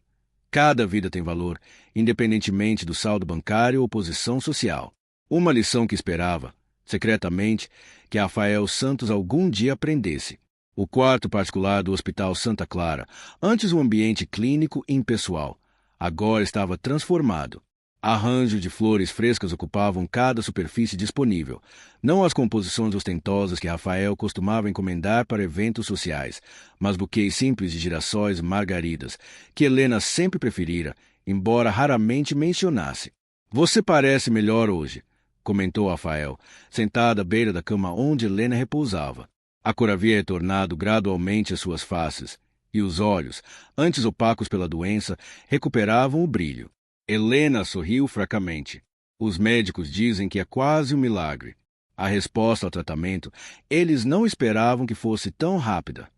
cada vida tem valor, independentemente do saldo bancário ou posição social. Uma lição que esperava, secretamente, que Rafael Santos algum dia aprendesse. O quarto particular do Hospital Santa Clara, antes um ambiente clínico e impessoal, agora estava transformado. Arranjos de flores frescas ocupavam cada superfície disponível, não as composições ostentosas que Rafael costumava encomendar para eventos sociais, mas buquês simples de girassóis e margaridas, que Helena sempre preferira, embora raramente mencionasse. Você parece melhor hoje, comentou Rafael, sentado à beira da cama onde Helena repousava. A cor havia retornado gradualmente às suas faces, e os olhos, antes opacos pela doença, recuperavam o brilho. Helena sorriu fracamente. Os médicos dizem que é quase um milagre. A resposta ao tratamento, eles não esperavam que fosse tão rápida.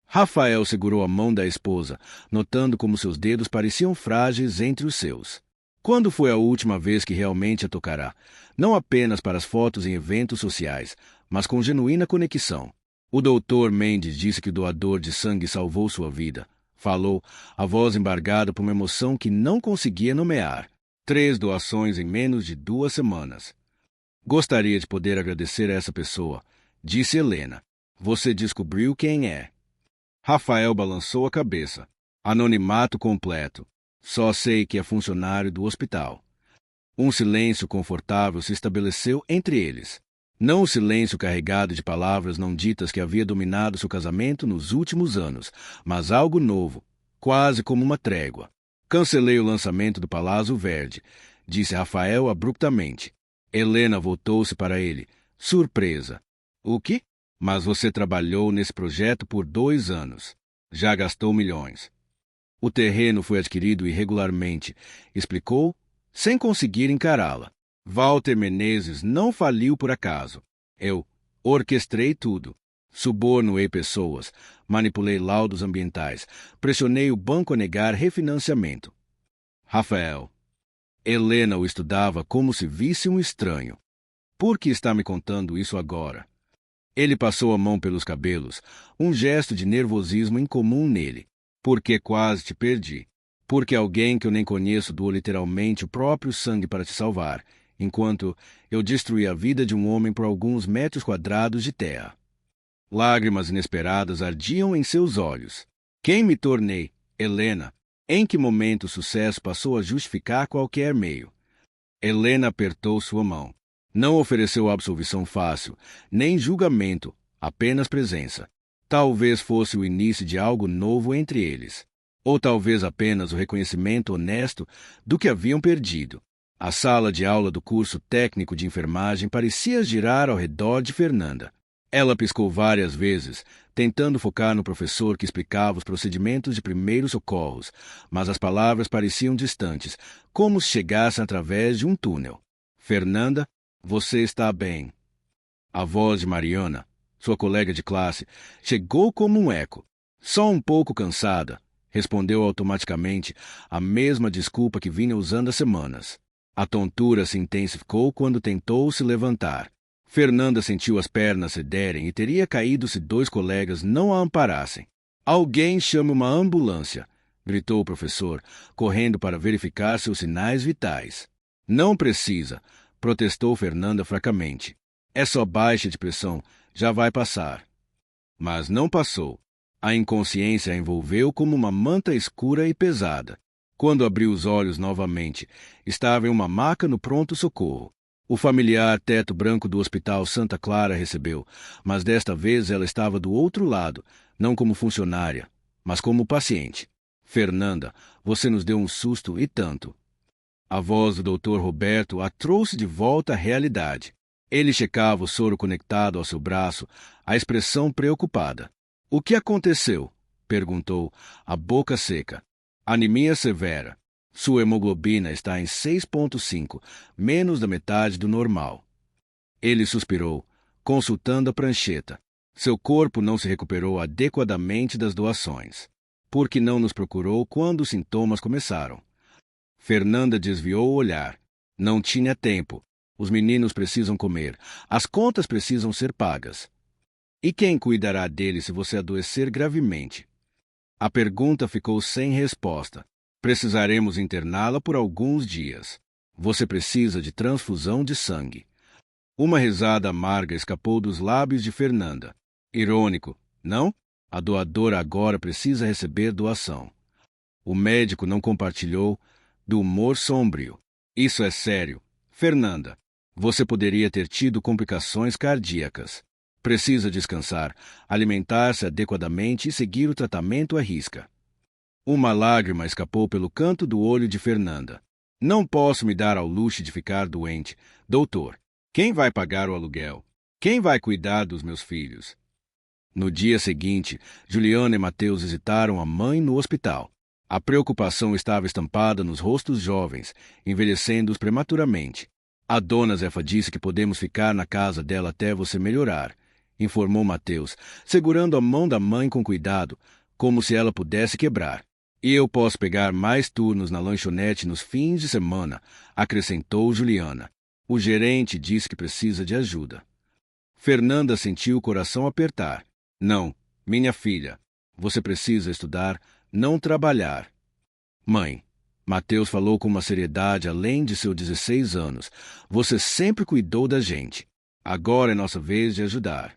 Rafael segurou a mão da esposa, notando como seus dedos pareciam frágeis entre os seus. Quando foi a última vez que realmente a tocará? Não apenas para as fotos em eventos sociais, mas com genuína conexão. O Dr. Mendes disse que o doador de sangue salvou sua vida. falou, a voz embargada por uma emoção que não conseguia nomear. 3 doações em menos de 2 semanas. Gostaria de poder agradecer a essa pessoa, disse Helena. Você descobriu quem é. Rafael balançou a cabeça. Anonimato completo. Só sei que é funcionário do hospital. Um silêncio confortável se estabeleceu entre eles. Não o silêncio carregado de palavras não ditas que havia dominado seu casamento nos últimos anos, mas algo novo, quase como uma trégua. Cancelei o lançamento do Palazzo Verde, disse Rafael abruptamente. Helena voltou-se para ele, surpresa. O quê? Mas você trabalhou nesse projeto por 2 anos. Já gastou milhões. O terreno foi adquirido irregularmente, explicou, sem conseguir encará-la. Walter Menezes não faliu por acaso. Eu orquestrei tudo. Subornoei pessoas, manipulei laudos ambientais, pressionei o banco a negar refinanciamento. Rafael. Helena o estudava como se visse um estranho. Por que está me contando isso agora? Ele passou a mão pelos cabelos, um gesto de nervosismo incomum nele. Porque quase te perdi. Porque alguém que eu nem conheço doou literalmente o próprio sangue para te salvar, enquanto eu destruí a vida de um homem por alguns metros quadrados de terra. Lágrimas inesperadas ardiam em seus olhos. Quem me tornei, Helena? Em que momento o sucesso passou a justificar qualquer meio? Helena apertou sua mão. Não ofereceu absolvição fácil, nem julgamento, apenas presença. Talvez fosse o início de algo novo entre eles. Ou talvez apenas o reconhecimento honesto do que haviam perdido. A sala de aula do curso técnico de enfermagem parecia girar ao redor de Fernanda. Ela piscou várias vezes, tentando focar no professor que explicava os procedimentos de primeiros socorros, mas as palavras pareciam distantes, como se chegassem através de um túnel. Fernanda, você está bem. A voz de Mariana, sua colega de classe, chegou como um eco. Só um pouco cansada, respondeu automaticamente a mesma desculpa que vinha usando há semanas. A tontura se intensificou quando tentou se levantar. Fernanda sentiu as pernas cederem e teria caído se 2 colegas não a amparassem. Alguém chame uma ambulância, gritou o professor, correndo para verificar seus sinais vitais. Não precisa, protestou Fernanda fracamente. É só baixa de pressão, já vai passar. Mas não passou. A inconsciência a envolveu como uma manta escura e pesada. Quando abriu os olhos novamente, estava em uma maca no pronto-socorro. O familiar teto branco do Hospital Santa Clara recebeu, mas desta vez ela estava do outro lado, não como funcionária, mas como paciente. Fernanda, você nos deu um susto e tanto. A voz do Dr. Roberto a trouxe de volta à realidade. Ele checava o soro conectado ao seu braço, a expressão preocupada. O que aconteceu? Perguntou, a boca seca. Anemia severa. Sua hemoglobina está em 6,5, menos da metade do normal. Ele suspirou, consultando a prancheta. Seu corpo não se recuperou adequadamente das doações. Por que não nos procurou quando os sintomas começaram? Fernanda desviou o olhar. Não tinha tempo. Os meninos precisam comer. As contas precisam ser pagas. E quem cuidará dele se você adoecer gravemente? A pergunta ficou sem resposta. Precisaremos interná-la por alguns dias. Você precisa de transfusão de sangue. Uma risada amarga escapou dos lábios de Fernanda. Irônico, não? A doadora agora precisa receber doação. O médico não compartilhou do humor sombrio. Isso é sério. Fernanda, você poderia ter tido complicações cardíacas. Precisa descansar, alimentar-se adequadamente e seguir o tratamento à risca. Uma lágrima escapou pelo canto do olho de Fernanda. Não posso me dar ao luxo de ficar doente. Doutor, quem vai pagar o aluguel? Quem vai cuidar dos meus filhos? No dia seguinte, Juliana e Mateus visitaram a mãe no hospital. A preocupação estava estampada nos rostos jovens, envelhecendo-os prematuramente. A dona Zefa disse que podemos ficar na casa dela até você melhorar, informou Mateus, segurando a mão da mãe com cuidado, como se ela pudesse quebrar. E eu posso pegar mais turnos na lanchonete nos fins de semana, acrescentou Juliana. O gerente disse que precisa de ajuda. Fernanda sentiu o coração apertar. Não, minha filha, você precisa estudar não trabalhar. Mãe, Mateus falou com uma seriedade além de seus 16 anos. Você sempre cuidou da gente. Agora é nossa vez de ajudar.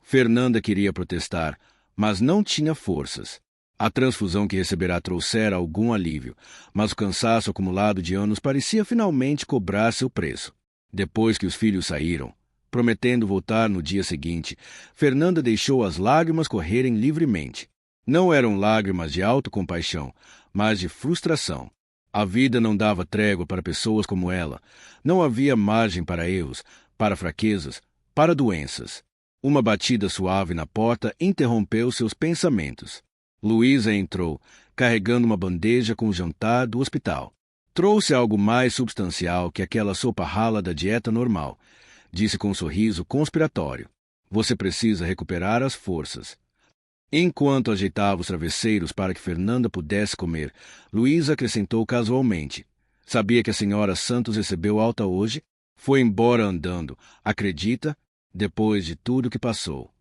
Fernanda queria protestar, mas não tinha forças. A transfusão que receberá trouxera algum alívio, mas o cansaço acumulado de anos parecia finalmente cobrar seu preço. Depois que os filhos saíram, prometendo voltar no dia seguinte, Fernanda deixou as lágrimas correrem livremente. Não eram lágrimas de autocompaixão, mas de frustração. A vida não dava trégua para pessoas como ela. Não havia margem para erros, para fraquezas, para doenças. Uma batida suave na porta interrompeu seus pensamentos. Luísa entrou, carregando uma bandeja com o jantar do hospital. Trouxe algo mais substancial que aquela sopa rala da dieta normal. Disse com um sorriso conspiratório. Você precisa recuperar as forças. Enquanto ajeitava os travesseiros para que Fernanda pudesse comer, Luísa acrescentou casualmente. Sabia que a senhora Santos recebeu alta hoje? Foi embora andando, acredita? Depois de tudo que passou.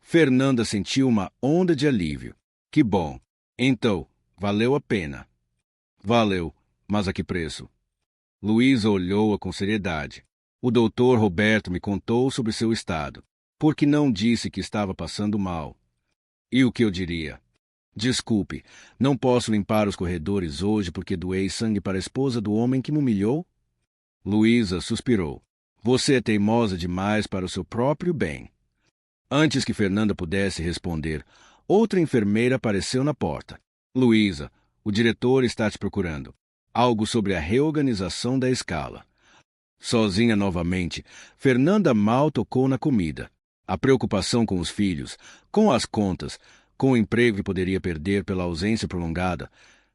Fernanda sentiu uma onda de alívio. Que bom. Então, valeu a pena. Valeu, mas a que preço? Luísa olhou-a com seriedade. O doutor Roberto me contou sobre seu estado. Por que não disse que estava passando mal? E o que eu diria? Desculpe, não posso limpar os corredores hoje porque doei sangue para a esposa do homem que me humilhou? Luísa suspirou. Você é teimosa demais para o seu próprio bem. Antes que Fernanda pudesse responder, outra enfermeira apareceu na porta. Luísa, o diretor está te procurando. Algo sobre a reorganização da escala. Sozinha novamente, Fernanda mal tocou na comida. A preocupação com os filhos, com as contas, com o emprego que poderia perder pela ausência prolongada,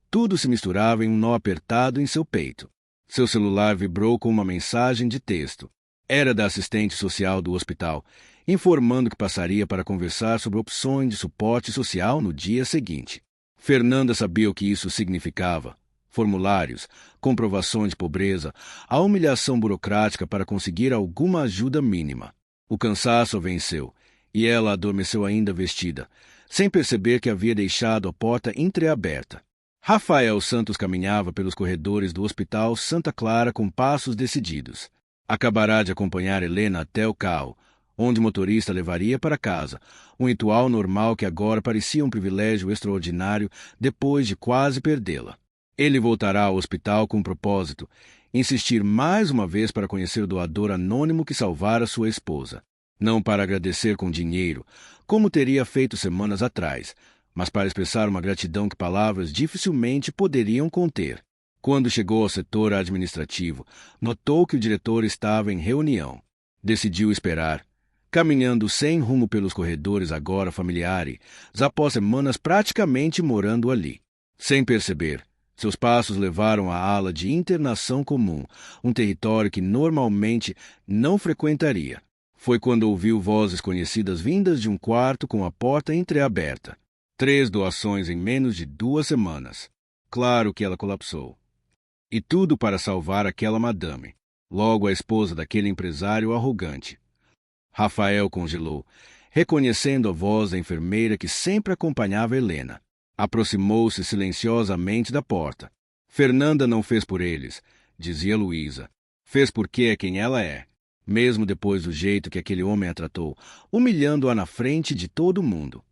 tudo se misturava em um nó apertado em seu peito. Seu celular vibrou com uma mensagem de texto. Era da assistente social do hospital, informando que passaria para conversar sobre opções de suporte social no dia seguinte. Fernanda sabia o que isso significava. Formulários, comprovações de pobreza, a humilhação burocrática para conseguir alguma ajuda mínima. O cansaço a venceu, e ela adormeceu ainda vestida, sem perceber que havia deixado a porta entreaberta. Rafael Santos caminhava pelos corredores do Hospital Santa Clara com passos decididos. Acabará de acompanhar Helena até o carro, onde o motorista levaria para casa, um ritual normal que agora parecia um privilégio extraordinário depois de quase perdê-la. Ele voltará ao hospital com um propósito, insistir mais uma vez para conhecer o doador anônimo que salvara sua esposa. Não para agradecer com dinheiro, como teria feito semanas atrás, mas para expressar uma gratidão que palavras dificilmente poderiam conter. Quando chegou ao setor administrativo, notou que o diretor estava em reunião. Decidiu esperar, caminhando sem rumo pelos corredores agora familiares, após semanas praticamente morando ali. Sem perceber, seus passos levaram à ala de internação comum, um território que normalmente não frequentaria. Foi quando ouviu vozes conhecidas vindas de um quarto com a porta entreaberta. 3 doações em menos de 2 semanas. Claro que ela colapsou. E tudo para salvar aquela madame, logo a esposa daquele empresário arrogante. Rafael congelou, reconhecendo a voz da enfermeira que sempre acompanhava Helena. Aproximou-se silenciosamente da porta. Fernanda não fez por eles, dizia Luísa. Fez porque é quem ela é, mesmo depois do jeito que aquele homem a tratou, humilhando-a na frente de todo mundo.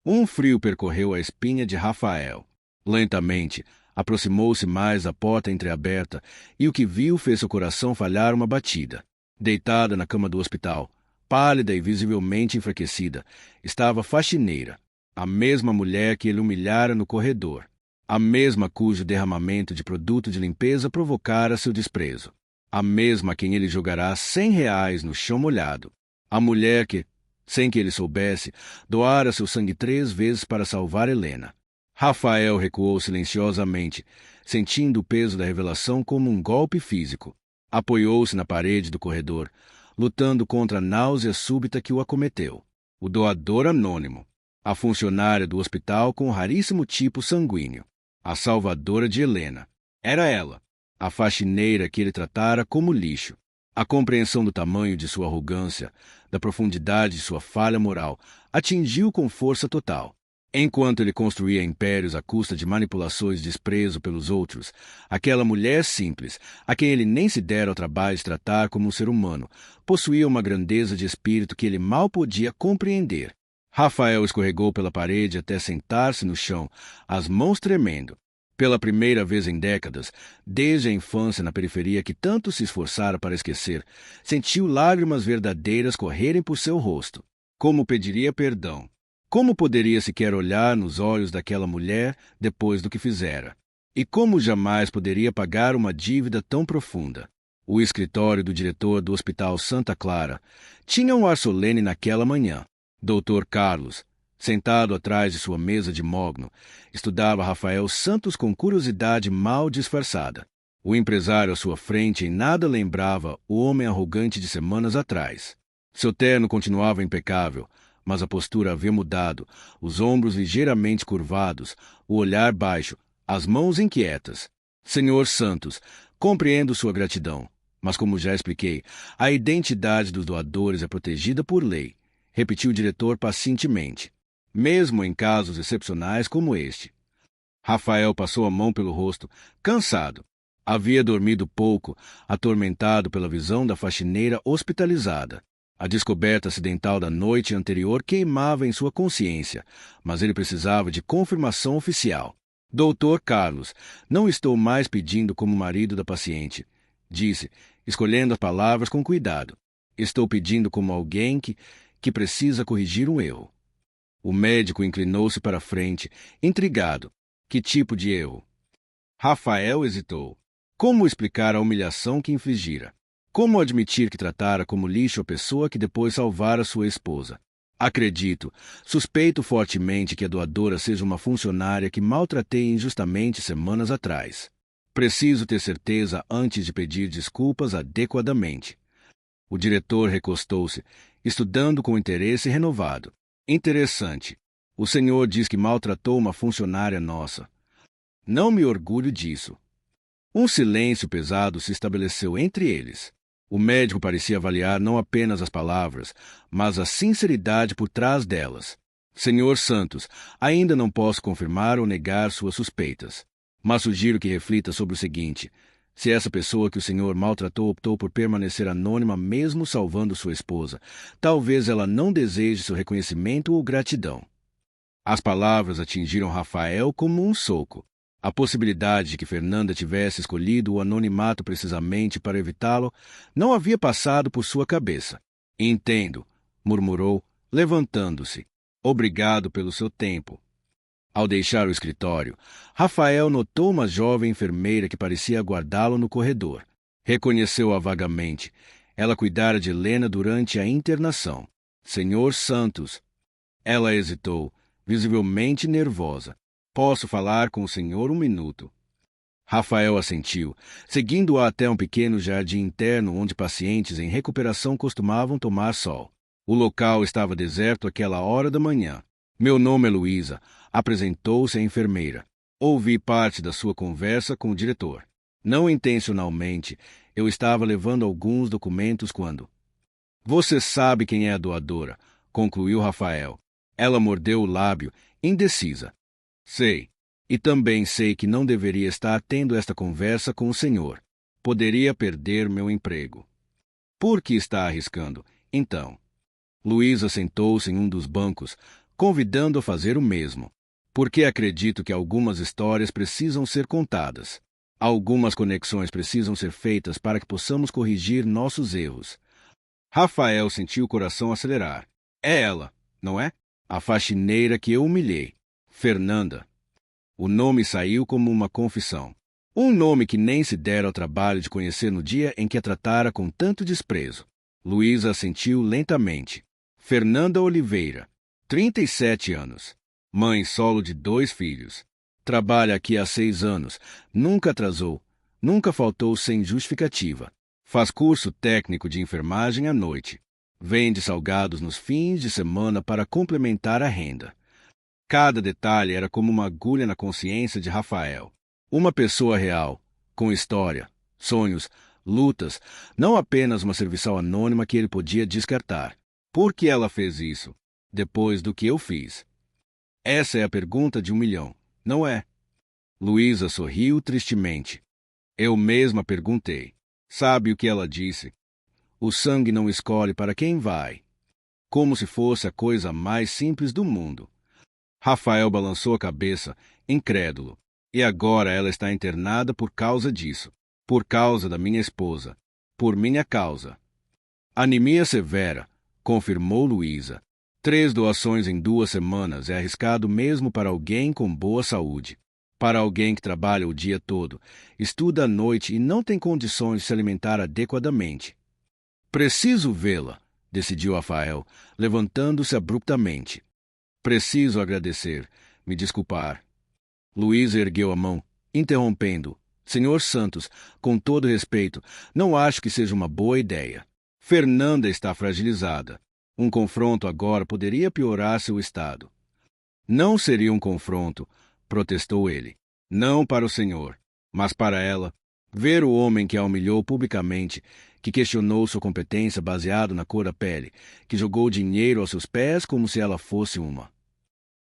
Um frio percorreu a espinha de Rafael. Lentamente, aproximou-se mais da porta entreaberta e o que viu fez seu coração falhar uma batida. Deitada na cama do hospital, pálida e visivelmente enfraquecida, estava a faxineira, a mesma mulher que ele humilhara no corredor, a mesma cujo derramamento de produto de limpeza provocara seu desprezo, a mesma a quem ele jogará R$ 100 no chão molhado, a mulher que, sem que ele soubesse, doara seu sangue 3 vezes para salvar Helena. Rafael recuou silenciosamente, sentindo o peso da revelação como um golpe físico. Apoiou-se na parede do corredor, lutando contra a náusea súbita que o acometeu. O doador anônimo, a funcionária do hospital com o raríssimo tipo sanguíneo, a salvadora de Helena. Era ela, a faxineira que ele tratara como lixo. A compreensão do tamanho de sua arrogância, da profundidade de sua falha moral, atingiu com força total. Enquanto ele construía impérios à custa de manipulações e desprezo pelos outros, aquela mulher simples, a quem ele nem se dera ao trabalho de tratar como um ser humano, possuía uma grandeza de espírito que ele mal podia compreender. Rafael escorregou pela parede até sentar-se no chão, as mãos tremendo. Pela primeira vez em décadas, desde a infância na periferia que tanto se esforçara para esquecer, sentiu lágrimas verdadeiras correrem por seu rosto. Como pediria perdão? Como poderia sequer olhar nos olhos daquela mulher depois do que fizera? E como jamais poderia pagar uma dívida tão profunda? O escritório do diretor do Hospital Santa Clara tinha um ar solene naquela manhã. Dr. Carlos, sentado atrás de sua mesa de mogno, estudava Rafael Santos com curiosidade mal disfarçada. O empresário à sua frente em nada lembrava o homem arrogante de semanas atrás. Seu terno continuava impecável, mas a postura havia mudado, os ombros ligeiramente curvados, o olhar baixo, as mãos inquietas. Senhor Santos, compreendo sua gratidão, mas como já expliquei, a identidade dos doadores é protegida por lei, repetiu o diretor pacientemente, mesmo em casos excepcionais como este. Rafael passou a mão pelo rosto, cansado. Havia dormido pouco, atormentado pela visão da faxineira hospitalizada. A descoberta acidental da noite anterior queimava em sua consciência, mas ele precisava de confirmação oficial. Doutor Carlos, não estou mais pedindo como marido da paciente, disse, escolhendo as palavras com cuidado. Estou pedindo como alguém que precisa corrigir um erro. O médico inclinou-se para a frente, intrigado. Que tipo de erro? Rafael hesitou. Como explicar a humilhação que infligira? Como admitir que tratara como lixo a pessoa que depois salvara sua esposa? Suspeito fortemente que a doadora seja uma funcionária que maltratei injustamente semanas atrás. Preciso ter certeza antes de pedir desculpas adequadamente. O diretor recostou-se, estudando com interesse renovado. Interessante. O senhor diz que maltratou uma funcionária nossa. Não me orgulho disso. Um silêncio pesado se estabeleceu entre eles. O médico parecia avaliar não apenas as palavras, mas a sinceridade por trás delas. Senhor Santos, ainda não posso confirmar ou negar suas suspeitas, mas sugiro que reflita sobre o seguinte: se essa pessoa que o senhor maltratou optou por permanecer anônima mesmo salvando sua esposa, talvez ela não deseje seu reconhecimento ou gratidão. As palavras atingiram Rafael como um soco. A possibilidade de que Fernanda tivesse escolhido o anonimato precisamente para evitá-lo não havia passado por sua cabeça. Entendo, murmurou, levantando-se. Obrigado pelo seu tempo. Ao deixar o escritório, Rafael notou uma jovem enfermeira que parecia aguardá-lo no corredor. Reconheceu-a vagamente. Ela cuidara de Helena durante a internação. Senhor Santos. Ela hesitou, visivelmente nervosa. Posso falar com o senhor um minuto? Rafael assentiu, seguindo-a até um pequeno jardim interno onde pacientes em recuperação costumavam tomar sol. O local estava deserto àquela hora da manhã. Meu nome é Luísa, apresentou-se a enfermeira. Ouvi parte da sua conversa com o diretor. Não intencionalmente, eu estava levando alguns documentos quando... Você sabe quem é a doadora, concluiu Rafael. Ela mordeu o lábio, indecisa. Sei. E também sei que não deveria estar tendo esta conversa com o senhor. Poderia perder meu emprego. Por que está arriscando, então? Luísa sentou-se em um dos bancos, convidando a fazer o mesmo. Porque acredito que algumas histórias precisam ser contadas. Algumas conexões precisam ser feitas para que possamos corrigir nossos erros. Rafael sentiu o coração acelerar. É ela, não é? A faxineira que eu humilhei. Fernanda. O nome saiu como uma confissão. Um nome que nem se dera ao trabalho de conhecer no dia em que a tratara com tanto desprezo. Luísa assentiu lentamente. Fernanda Oliveira, 37 anos. Mãe solo de 2 filhos. Trabalha aqui há 6 anos. Nunca atrasou. Nunca faltou sem justificativa. Faz curso técnico de enfermagem à noite. Vende salgados nos fins de semana para complementar a renda. Cada detalhe era como uma agulha na consciência de Rafael. Uma pessoa real, com história, sonhos, lutas, não apenas uma serviçal anônima que ele podia descartar. Por que ela fez isso? Depois do que eu fiz. Essa é a pergunta de 1 milhão, não é? Luísa sorriu tristemente. Eu mesma perguntei. Sabe o que ela disse? O sangue não escolhe para quem vai. Como se fosse a coisa mais simples do mundo. Rafael balançou a cabeça, incrédulo. E agora ela está internada por causa disso. Por causa da minha esposa. Por minha causa. Anemia severa, confirmou Luísa. 3 doações em 2 semanas é arriscado mesmo para alguém com boa saúde. Para alguém que trabalha o dia todo, estuda à noite e não tem condições de se alimentar adequadamente. Preciso vê-la, decidiu Rafael, levantando-se abruptamente. Preciso agradecer, me desculpar. Luísa ergueu a mão, interrompendo. Senhor Santos, com todo respeito, não acho que seja uma boa ideia. Fernanda está fragilizada. Um confronto agora poderia piorar seu estado. Não seria um confronto, protestou ele. Não para o senhor, mas para ela. Ver o homem que a humilhou publicamente, que questionou sua competência baseado na cor da pele, que jogou dinheiro aos seus pés como se ela fosse uma.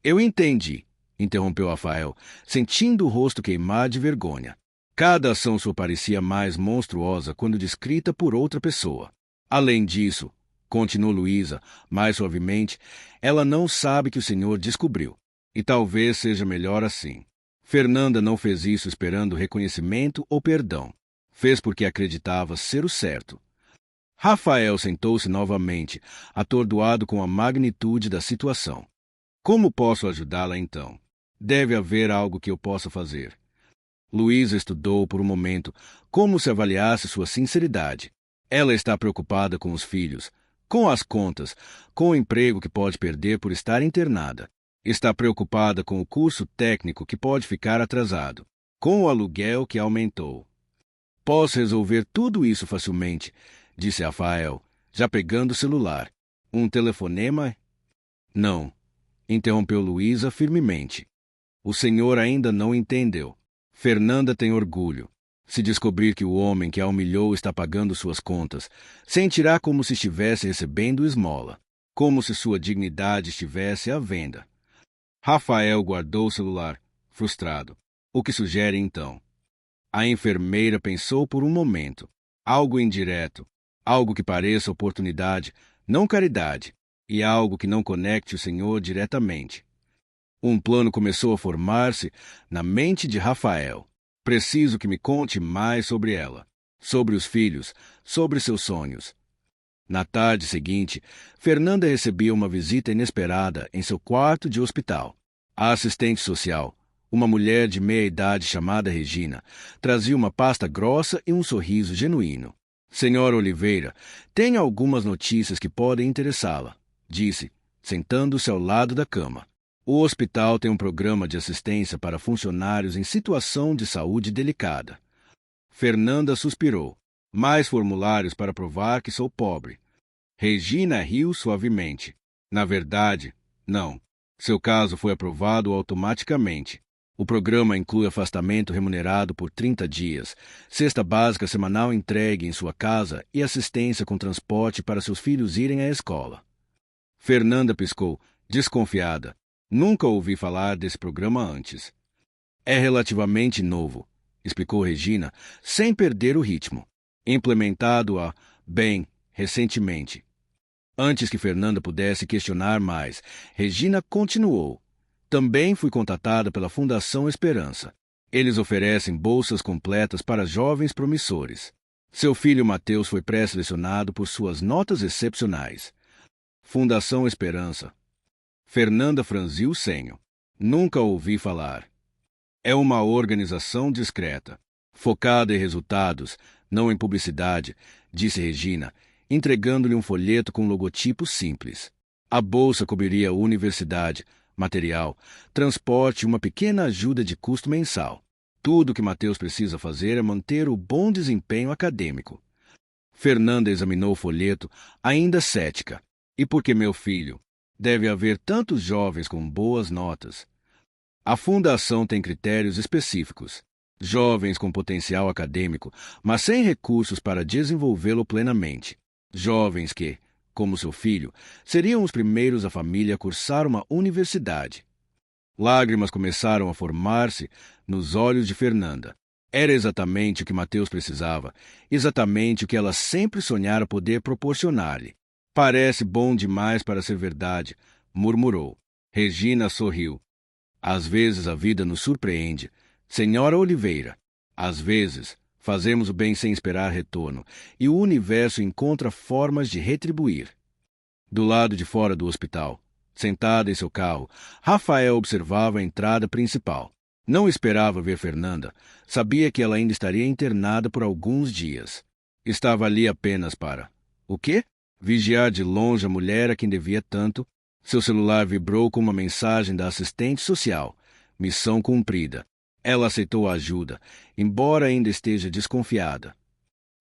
Eu entendi, interrompeu Rafael, sentindo o rosto queimar de vergonha. Cada ação sua parecia mais monstruosa quando descrita por outra pessoa. Além disso, continuou Luísa, mais suavemente, ela não sabe que o senhor descobriu. E talvez seja melhor assim. Fernanda não fez isso esperando reconhecimento ou perdão. Fez porque acreditava ser o certo. Rafael sentou-se novamente, atordoado com a magnitude da situação. Como posso ajudá-la então? Deve haver algo que eu possa fazer. Luísa estudou por um momento, como se avaliasse sua sinceridade. Ela está preocupada com os filhos, com as contas, com o emprego que pode perder por estar internada. Está preocupada com o curso técnico que pode ficar atrasado, com o aluguel que aumentou. Posso resolver tudo isso facilmente, disse Rafael, já pegando o celular. Um telefonema? Não, interrompeu Luísa firmemente. O senhor ainda não entendeu. Fernanda tem orgulho. Se descobrir que o homem que a humilhou está pagando suas contas, sentirá como se estivesse recebendo esmola, como se sua dignidade estivesse à venda. Rafael guardou o celular, frustrado. O que sugere então? A enfermeira pensou por um momento. Algo indireto, algo que pareça oportunidade, não caridade, e algo que não conecte o Senhor diretamente. Um plano começou a formar-se na mente de Rafael. Preciso que me conte mais sobre ela, sobre os filhos, sobre seus sonhos. Na tarde seguinte, Fernanda recebia uma visita inesperada em seu quarto de hospital. A assistente social, uma mulher de meia-idade chamada Regina, trazia uma pasta grossa e um sorriso genuíno. Senhora Oliveira, tenho algumas notícias que podem interessá-la, disse, sentando-se ao lado da cama. O hospital tem um programa de assistência para funcionários em situação de saúde delicada. Fernanda suspirou. Mais formulários para provar que sou pobre. Regina riu suavemente. Na verdade, não. Seu caso foi aprovado automaticamente. O programa inclui afastamento remunerado por 30 dias, cesta básica semanal entregue em sua casa e assistência com transporte para seus filhos irem à escola. Fernanda piscou, desconfiada. Nunca ouvi falar desse programa antes. É relativamente novo, explicou Regina, sem perder o ritmo. Implementado recentemente. Antes que Fernanda pudesse questionar mais, Regina continuou. Também fui contatada pela Fundação Esperança. Eles oferecem bolsas completas para jovens promissores. Seu filho Mateus foi pré-selecionado por suas notas excepcionais. Fundação Esperança. Fernanda franziu o senho. Nunca ouvi falar. É uma organização discreta, focada em resultados, não em publicidade, disse Regina, entregando-lhe um folheto com um logotipo simples. A bolsa cobriria a universidade, material, transporte e uma pequena ajuda de custo mensal. Tudo o que Mateus precisa fazer é manter o bom desempenho acadêmico. Fernanda examinou o folheto, ainda cética. E por que meu filho? Deve haver tantos jovens com boas notas. A fundação tem critérios específicos. Jovens com potencial acadêmico, mas sem recursos para desenvolvê-lo plenamente. Jovens que, como seu filho, seriam os primeiros da família a cursar uma universidade. Lágrimas começaram a formar-se nos olhos de Fernanda. Era exatamente o que Mateus precisava, exatamente o que ela sempre sonhara poder proporcionar-lhe. Parece bom demais para ser verdade, murmurou. Regina sorriu. Às vezes a vida nos surpreende, Senhora Oliveira. Às vezes fazemos o bem sem esperar retorno, e o universo encontra formas de retribuir. Do lado de fora do hospital, sentada em seu carro, Rafael observava a entrada principal. Não esperava ver Fernanda. Sabia que ela ainda estaria internada por alguns dias. Estava ali apenas para... O quê? Vigiar de longe a mulher a quem devia tanto. Seu celular vibrou com uma mensagem da assistente social. Missão cumprida. Ela aceitou a ajuda, embora ainda esteja desconfiada.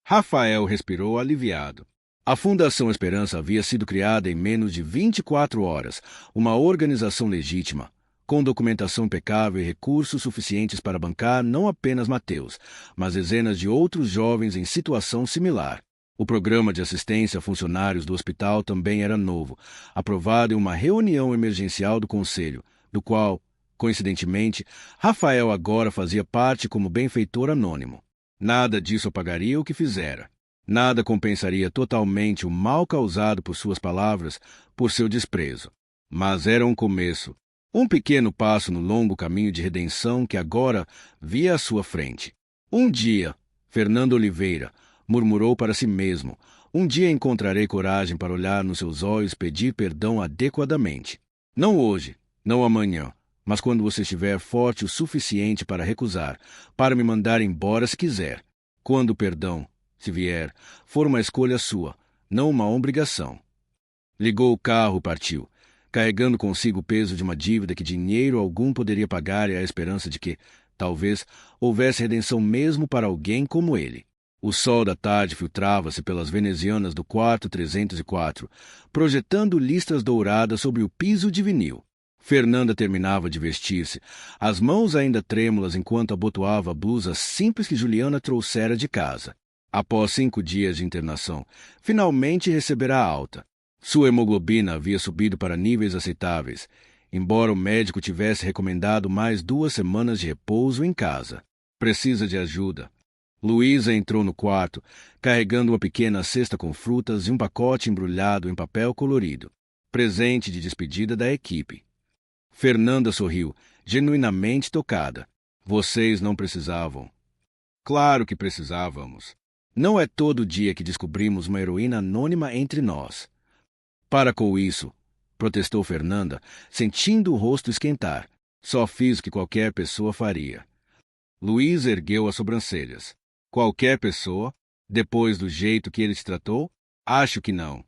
Rafael respirou aliviado. A Fundação Esperança havia sido criada em menos de 24 horas, uma organização legítima, com documentação impecável e recursos suficientes para bancar não apenas Mateus, mas dezenas de outros jovens em situação similar. O programa de assistência a funcionários do hospital também era novo, aprovado em uma reunião emergencial do Conselho, do qual, coincidentemente, Rafael agora fazia parte como benfeitor anônimo. Nada disso apagaria o que fizera. Nada compensaria totalmente o mal causado por suas palavras, por seu desprezo. Mas era um começo, um pequeno passo no longo caminho de redenção que agora via à sua frente. Um dia, Fernando Oliveira murmurou para si mesmo, um dia encontrarei coragem para olhar nos seus olhos e pedir perdão adequadamente. Não hoje, não amanhã, mas quando você estiver forte o suficiente para recusar, para me mandar embora se quiser. Quando o perdão, se vier, for uma escolha sua, não uma obrigação. Ligou o carro e partiu, carregando consigo o peso de uma dívida que dinheiro algum poderia pagar e a esperança de que, talvez, houvesse redenção mesmo para alguém como ele. O sol da tarde filtrava-se pelas venezianas do quarto 304, projetando listras douradas sobre o piso de vinil. Fernanda terminava de vestir-se, as mãos ainda trêmulas enquanto abotoava a blusa simples que Juliana trouxera de casa. Após 5 dias de internação, finalmente receberá alta. Sua hemoglobina havia subido para níveis aceitáveis, embora o médico tivesse recomendado mais 2 semanas de repouso em casa. Precisa de ajuda. Luísa entrou no quarto, carregando uma pequena cesta com frutas e um pacote embrulhado em papel colorido. Presente de despedida da equipe. Fernanda sorriu, genuinamente tocada. Vocês não precisavam. Claro que precisávamos. Não é todo dia que descobrimos uma heroína anônima entre nós. Para com isso, protestou Fernanda, sentindo o rosto esquentar. Só fiz o que qualquer pessoa faria. Luísa ergueu as sobrancelhas. Qualquer pessoa? Depois do jeito que ele te tratou? Acho que não.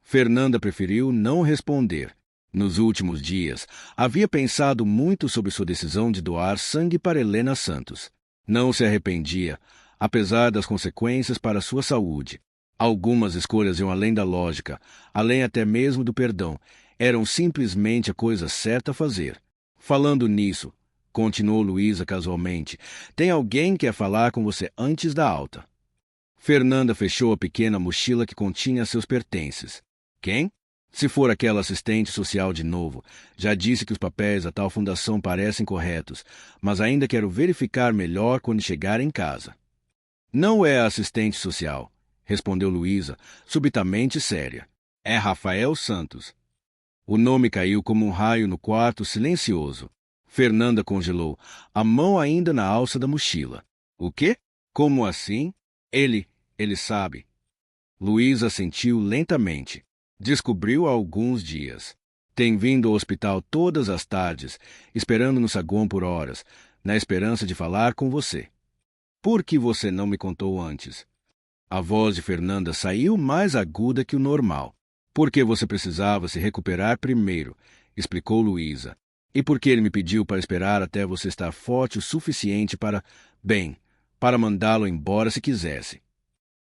Fernanda preferiu não responder. Nos últimos dias, havia pensado muito sobre sua decisão de doar sangue para Helena Santos. Não se arrependia, apesar das consequências para sua saúde. Algumas escolhas iam além da lógica, além até mesmo do perdão. Eram simplesmente a coisa certa a fazer. Falando nisso, continuou Luísa casualmente, tem alguém que quer falar com você antes da alta. Fernanda fechou a pequena mochila que continha seus pertences. Quem? Se for aquela assistente social de novo, já disse que os papéis da tal fundação parecem corretos, mas ainda quero verificar melhor quando chegar em casa. Não é a assistente social, respondeu Luísa, subitamente séria. É Rafael Santos. O nome caiu como um raio no quarto silencioso. Fernanda congelou, a mão ainda na alça da mochila. O quê? Como assim? Ele sabe. Luísa assentiu lentamente. Descobriu há alguns dias. Tem vindo ao hospital todas as tardes, esperando no saguão por horas, na esperança de falar com você. Por que você não me contou antes? A voz de Fernanda saiu mais aguda que o normal. Porque você precisava se recuperar primeiro, explicou Luísa. E porque ele me pediu para esperar até você estar forte o suficiente para, para mandá-lo embora se quisesse.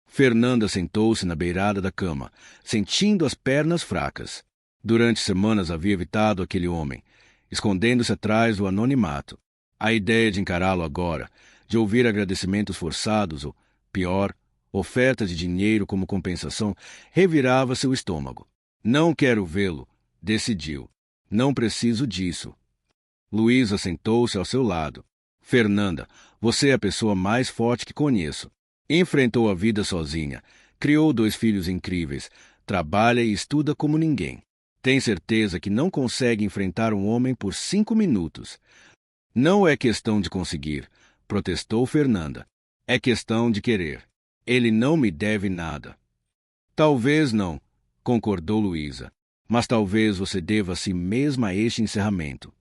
Fernanda sentou-se na beirada da cama, sentindo as pernas fracas. Durante semanas havia evitado aquele homem, escondendo-se atrás do anonimato. A ideia de encará-lo agora, de ouvir agradecimentos forçados ou, pior, oferta de dinheiro como compensação, revirava seu estômago. Não quero vê-lo, decidiu. Não preciso disso. Luísa sentou-se ao seu lado. Fernanda, você é a pessoa mais forte que conheço. Enfrentou a vida sozinha, criou 2 filhos incríveis, trabalha e estuda como ninguém. Tem certeza que não consegue enfrentar um homem por 5 minutos. Não é questão de conseguir, protestou Fernanda. É questão de querer. Ele não me deve nada. Talvez não, concordou Luísa. Mas talvez você deva a si mesma este encerramento.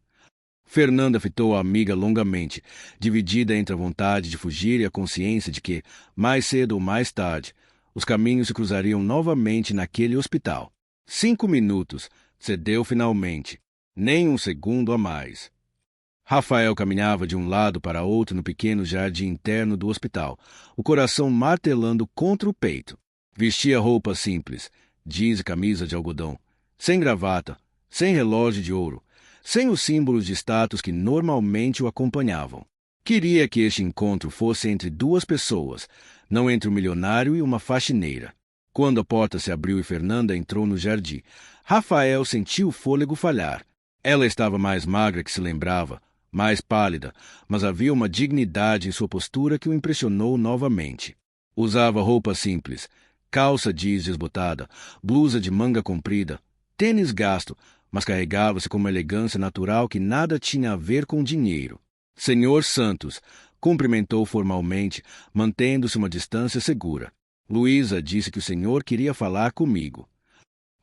Fernanda fitou a amiga longamente, dividida entre a vontade de fugir e a consciência de que, mais cedo ou mais tarde, os caminhos se cruzariam novamente naquele hospital. 5 minutos, cedeu finalmente. Nem um segundo a mais. Rafael caminhava de um lado para outro no pequeno jardim interno do hospital, o coração martelando contra o peito. Vestia roupa simples, jeans e camisa de algodão, sem gravata, sem relógio de ouro, sem os símbolos de status que normalmente o acompanhavam. Queria que este encontro fosse entre 2 pessoas, não entre um milionário e uma faxineira. Quando a porta se abriu e Fernanda entrou no jardim, Rafael sentiu o fôlego falhar. Ela estava mais magra que se lembrava, mais pálida, mas havia uma dignidade em sua postura que o impressionou novamente. Usava roupa simples, calça jeans desbotada, blusa de manga comprida, tênis gasto, mas carregava-se com uma elegância natural que nada tinha a ver com dinheiro. Senhor Santos, cumprimentou formalmente, mantendo-se uma distância segura. Luísa disse que o senhor queria falar comigo.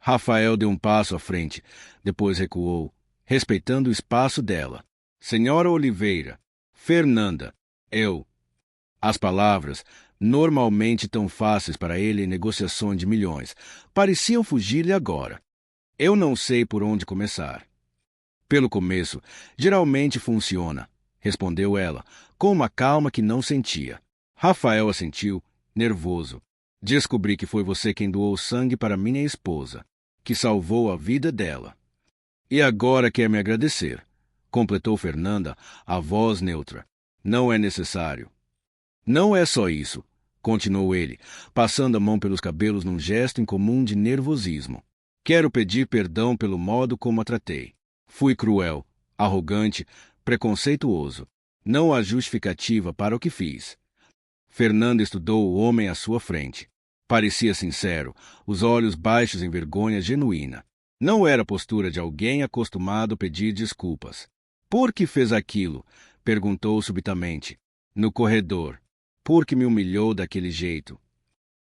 Rafael deu um passo à frente, depois recuou, respeitando o espaço dela. Senhora Oliveira, Fernanda, eu. As palavras, normalmente tão fáceis para ele em negociações de milhões, pareciam fugir-lhe agora. Eu não sei por onde começar. Pelo começo, geralmente funciona, respondeu ela, com uma calma que não sentia. Rafael assentiu, nervoso. Descobri que foi você quem doou sangue para minha esposa, que salvou a vida dela. E agora quer me agradecer, completou Fernanda, a voz neutra. Não é necessário. Não é só isso, continuou ele, passando a mão pelos cabelos num gesto incomum de nervosismo. Quero pedir perdão pelo modo como a tratei. Fui cruel, arrogante, preconceituoso. Não há justificativa para o que fiz. Fernanda estudou o homem à sua frente. Parecia sincero, os olhos baixos em vergonha genuína. Não era a postura de alguém acostumado a pedir desculpas. Por que fez aquilo? Perguntou subitamente. No corredor. Por que me humilhou daquele jeito?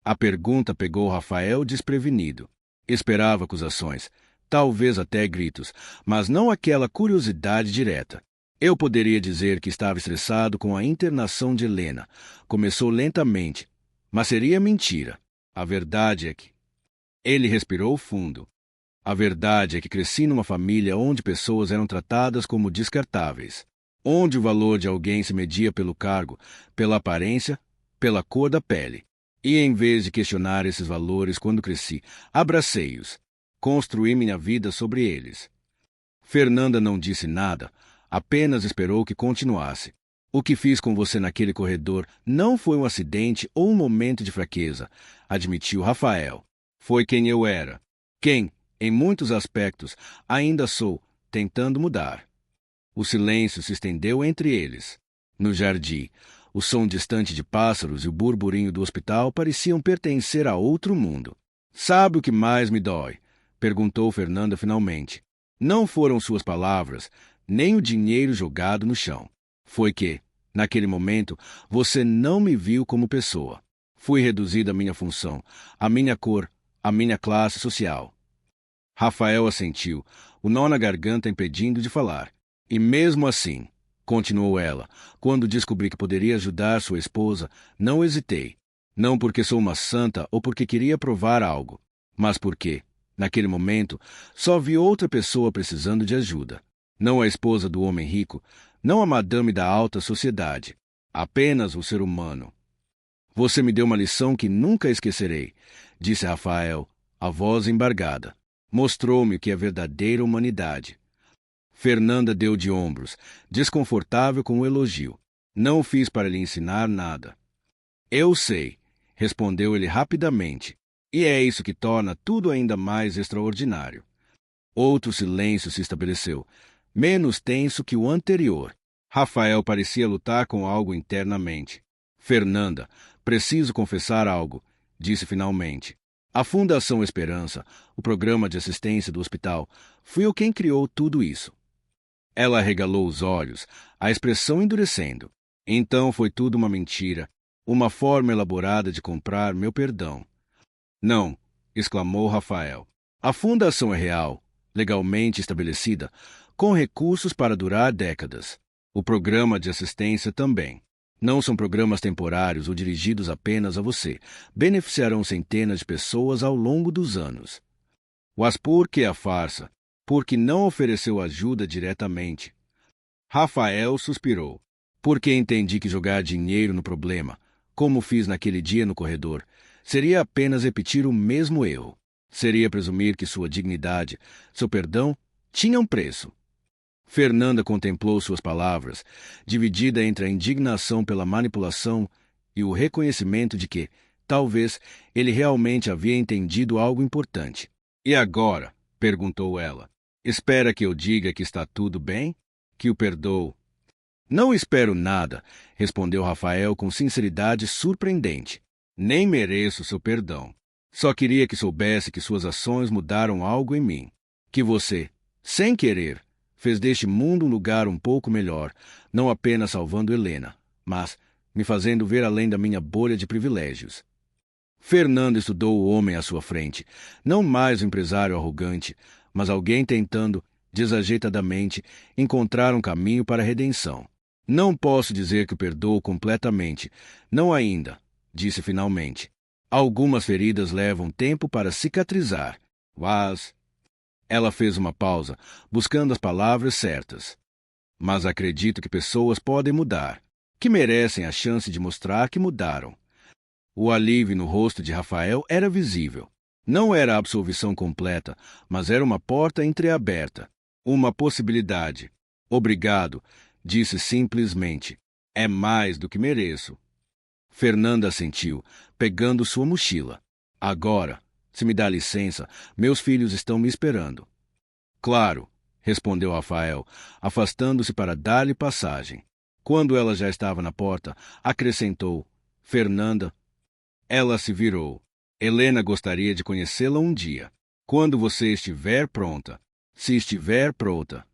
A pergunta pegou Rafael desprevenido. Esperava acusações, talvez até gritos, mas não aquela curiosidade direta. Eu poderia dizer que estava estressado com a internação de Helena. Começou lentamente, mas seria mentira. A verdade é que... Ele respirou fundo. A verdade é que cresci numa família onde pessoas eram tratadas como descartáveis, onde o valor de alguém se media pelo cargo, pela aparência, pela cor da pele. E em vez de questionar esses valores quando cresci, abracei-os. Construí minha vida sobre eles. Fernanda não disse nada, apenas esperou que continuasse. O que fiz com você naquele corredor não foi um acidente ou um momento de fraqueza, admitiu Rafael. Foi quem eu era. Quem, em muitos aspectos, ainda sou, tentando mudar. O silêncio se estendeu entre eles. No jardim, o som distante de pássaros e o burburinho do hospital pareciam pertencer a outro mundo. Sabe o que mais me dói? Perguntou Fernanda finalmente. Não foram suas palavras, nem o dinheiro jogado no chão. Foi que, naquele momento, você não me viu como pessoa. Fui reduzida à minha função, à minha cor, à minha classe social. Rafael assentiu, o nó na garganta impedindo de falar. E mesmo assim, continuou ela, quando descobri que poderia ajudar sua esposa, não hesitei. Não porque sou uma santa ou porque queria provar algo, mas porque, naquele momento, só vi outra pessoa precisando de ajuda. Não a esposa do homem rico, não a madame da alta sociedade, apenas o ser humano. Você me deu uma lição que nunca esquecerei, disse Rafael, a voz embargada. Mostrou-me o que é verdadeira humanidade. Fernanda deu de ombros, desconfortável com o elogio. Não fiz para lhe ensinar nada. Eu sei, respondeu ele rapidamente, e é isso que torna tudo ainda mais extraordinário. Outro silêncio se estabeleceu. menos tenso que o anterior. Rafael parecia lutar com algo internamente. Fernanda, preciso confessar algo, disse finalmente. A Fundação Esperança, o programa de assistência do hospital, fui eu quem criou tudo isso. Ela arregalou os olhos, a expressão endurecendo. Então foi tudo uma mentira, uma forma elaborada de comprar meu perdão. Não, exclamou Rafael. A fundação é real, legalmente estabelecida, com recursos para durar décadas. O programa de assistência também. Não são programas temporários ou dirigidos apenas a você. Beneficiarão centenas de pessoas ao longo dos anos. Mas por que a farsa? Porque não ofereceu ajuda diretamente. Rafael suspirou. Porque entendi que jogar dinheiro no problema, como fiz naquele dia no corredor, seria apenas repetir o mesmo erro. Seria presumir que sua dignidade, seu perdão, tinham preço. Fernanda contemplou suas palavras, dividida entre a indignação pela manipulação e o reconhecimento de que, talvez, ele realmente havia entendido algo importante. E agora? Perguntou ela. Espera que eu diga que está tudo bem? Que o perdoo? Não espero nada, respondeu Rafael com sinceridade surpreendente. Nem mereço seu perdão. Só queria que soubesse que suas ações mudaram algo em mim. Que você, sem querer, fez deste mundo um lugar um pouco melhor, não apenas salvando Helena, mas me fazendo ver além da minha bolha de privilégios. Fernando estudou o homem à sua frente, não mais um empresário arrogante, mas alguém tentando, desajeitadamente, encontrar um caminho para a redenção. Não posso dizer que o perdoo completamente, não ainda, disse finalmente. Algumas feridas levam tempo para cicatrizar, mas... Ela fez uma pausa, buscando as palavras certas. Mas acredito que pessoas podem mudar, que merecem a chance de mostrar que mudaram. O alívio no rosto de Rafael era visível. Não era a absolvição completa, mas era uma porta entreaberta. Uma possibilidade. Obrigado, disse simplesmente. É mais do que mereço. Fernanda assentiu, pegando sua mochila. Agora, se me dá licença, meus filhos estão me esperando. Claro, respondeu Rafael, afastando-se para dar-lhe passagem. Quando ela já estava na porta, acrescentou, Fernanda. Ela se virou. Helena gostaria de conhecê-la um dia. Quando você estiver pronta. Se estiver pronta.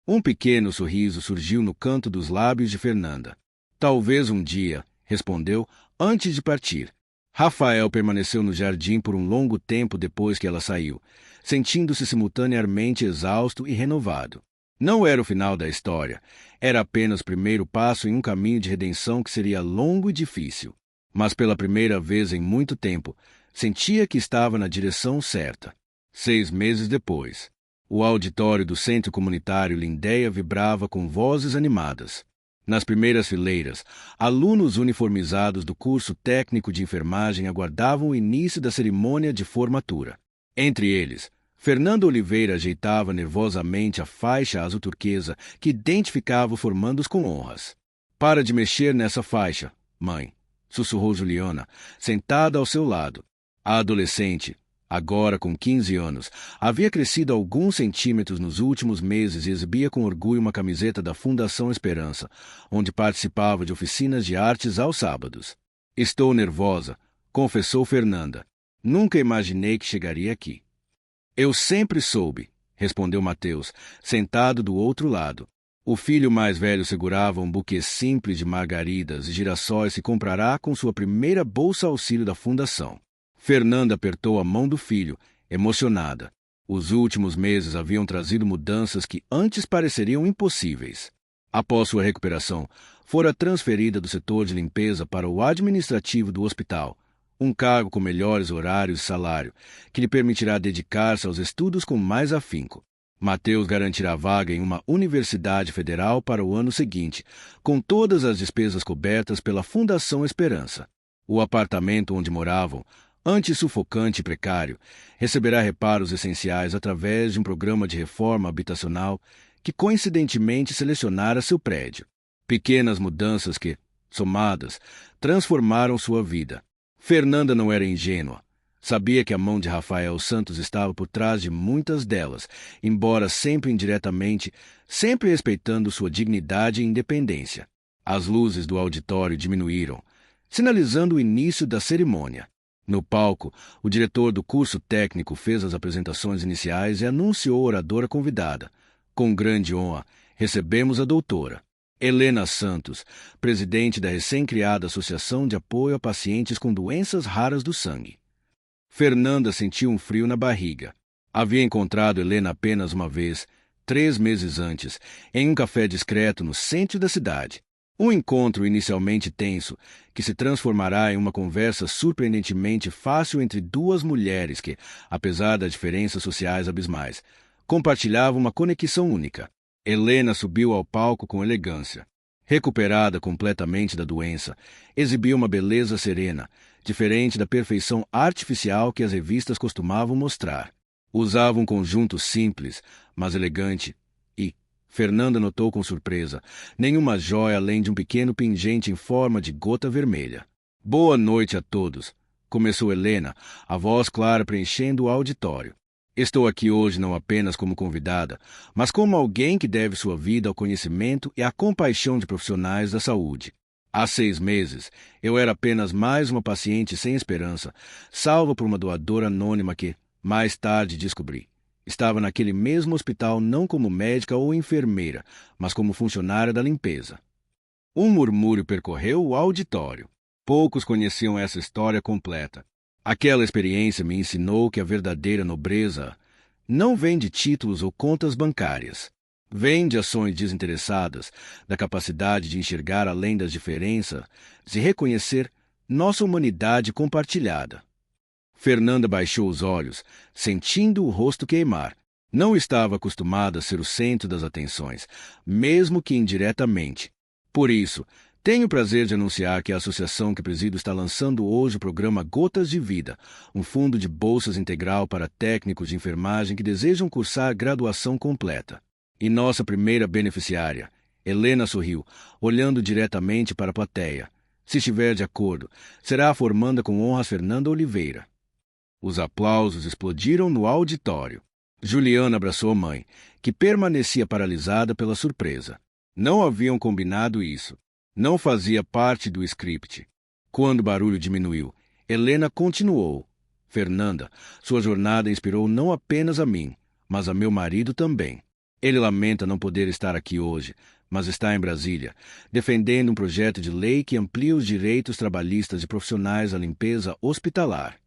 Um pequeno sorriso surgiu no canto dos lábios de Fernanda. Talvez um dia, respondeu, antes de partir. Rafael permaneceu no jardim por um longo tempo depois que ela saiu, sentindo-se simultaneamente exausto e renovado. Não era o final da história, era apenas o primeiro passo em um caminho de redenção que seria longo e difícil. Mas pela primeira vez em muito tempo, sentia que estava na direção certa. 6 meses depois, o auditório do Centro Comunitário Lindéia vibrava com vozes animadas. Nas primeiras fileiras, alunos uniformizados do curso técnico de enfermagem aguardavam o início da cerimônia de formatura. Entre eles, Fernando Oliveira ajeitava nervosamente a faixa azul turquesa que identificava os formandos com honras. Para de mexer nessa faixa, mãe, sussurrou Juliana, sentada ao seu lado. A adolescente, agora com 15 anos, havia crescido alguns centímetros nos últimos meses e exibia com orgulho uma camiseta da Fundação Esperança, onde participava de oficinas de artes aos sábados. Estou nervosa, confessou Fernanda. Nunca imaginei que chegaria aqui. Eu sempre soube, respondeu Mateus, sentado do outro lado. O filho mais velho segurava um buquê simples de margaridas e girassóis que comprará com sua primeira bolsa auxílio da Fundação. Fernanda apertou a mão do filho, emocionada. Os últimos meses haviam trazido mudanças que antes pareceriam impossíveis. Após sua recuperação, fora transferida do setor de limpeza para o administrativo do hospital, um cargo com melhores horários e salário, que lhe permitirá dedicar-se aos estudos com mais afinco. Mateus garantirá vaga em uma universidade federal para o ano seguinte, com todas as despesas cobertas pela Fundação Esperança. O apartamento onde moravam, antes sufocante e precário, receberá reparos essenciais através de um programa de reforma habitacional que coincidentemente selecionara seu prédio. Pequenas mudanças que, somadas, transformaram sua vida. Fernanda não era ingênua. Sabia que a mão de Rafael Santos estava por trás de muitas delas, embora sempre indiretamente, sempre respeitando sua dignidade e independência. As luzes do auditório diminuíram, sinalizando o início da cerimônia. No palco, o diretor do curso técnico fez as apresentações iniciais e anunciou a oradora convidada. Com grande honra, recebemos a doutora Helena Santos, presidente da recém-criada Associação de Apoio a Pacientes com Doenças Raras do Sangue. Fernanda sentiu um frio na barriga. Havia encontrado Helena apenas uma vez, 3 meses antes, em um café discreto no centro da cidade. Um encontro inicialmente tenso, que se transformará em uma conversa surpreendentemente fácil entre duas mulheres que, apesar das diferenças sociais abismais, compartilhavam uma conexão única. Helena subiu ao palco com elegância. Recuperada completamente da doença, exibiu uma beleza serena, diferente da perfeição artificial que as revistas costumavam mostrar. Usava um conjunto simples, mas elegante, e, Fernanda notou com surpresa, nenhuma jóia além de um pequeno pingente em forma de gota vermelha. Boa noite a todos, começou Helena, a voz clara preenchendo o auditório. Estou aqui hoje não apenas como convidada, mas como alguém que deve sua vida ao conhecimento e à compaixão de profissionais da saúde. Há 6 meses, eu era apenas mais uma paciente sem esperança, salva por uma doadora anônima que, mais tarde, descobri. Estava naquele mesmo hospital não como médica ou enfermeira, mas como funcionária da limpeza. Um murmúrio percorreu o auditório. Poucos conheciam essa história completa. Aquela experiência me ensinou que a verdadeira nobreza não vem de títulos ou contas bancárias. Vem de ações desinteressadas, da capacidade de enxergar além das diferenças, de reconhecer nossa humanidade compartilhada. Fernanda baixou os olhos, sentindo o rosto queimar. Não estava acostumada a ser o centro das atenções, mesmo que indiretamente. Por isso, tenho o prazer de anunciar que a associação que presido está lançando hoje o programa Gotas de Vida, um fundo de bolsas integral para técnicos de enfermagem que desejam cursar graduação completa. E nossa primeira beneficiária, Helena, sorriu, olhando diretamente para a plateia. Se estiver de acordo, será a formanda com honras Fernanda Oliveira. Os aplausos explodiram no auditório. Juliana abraçou a mãe, que permanecia paralisada pela surpresa. Não haviam combinado isso. Não fazia parte do script. Quando o barulho diminuiu, Helena continuou. Fernanda, sua jornada inspirou não apenas a mim, mas a meu marido também. Ele lamenta não poder estar aqui hoje, mas está em Brasília, defendendo um projeto de lei que amplia os direitos trabalhistas de profissionais da limpeza hospitalar.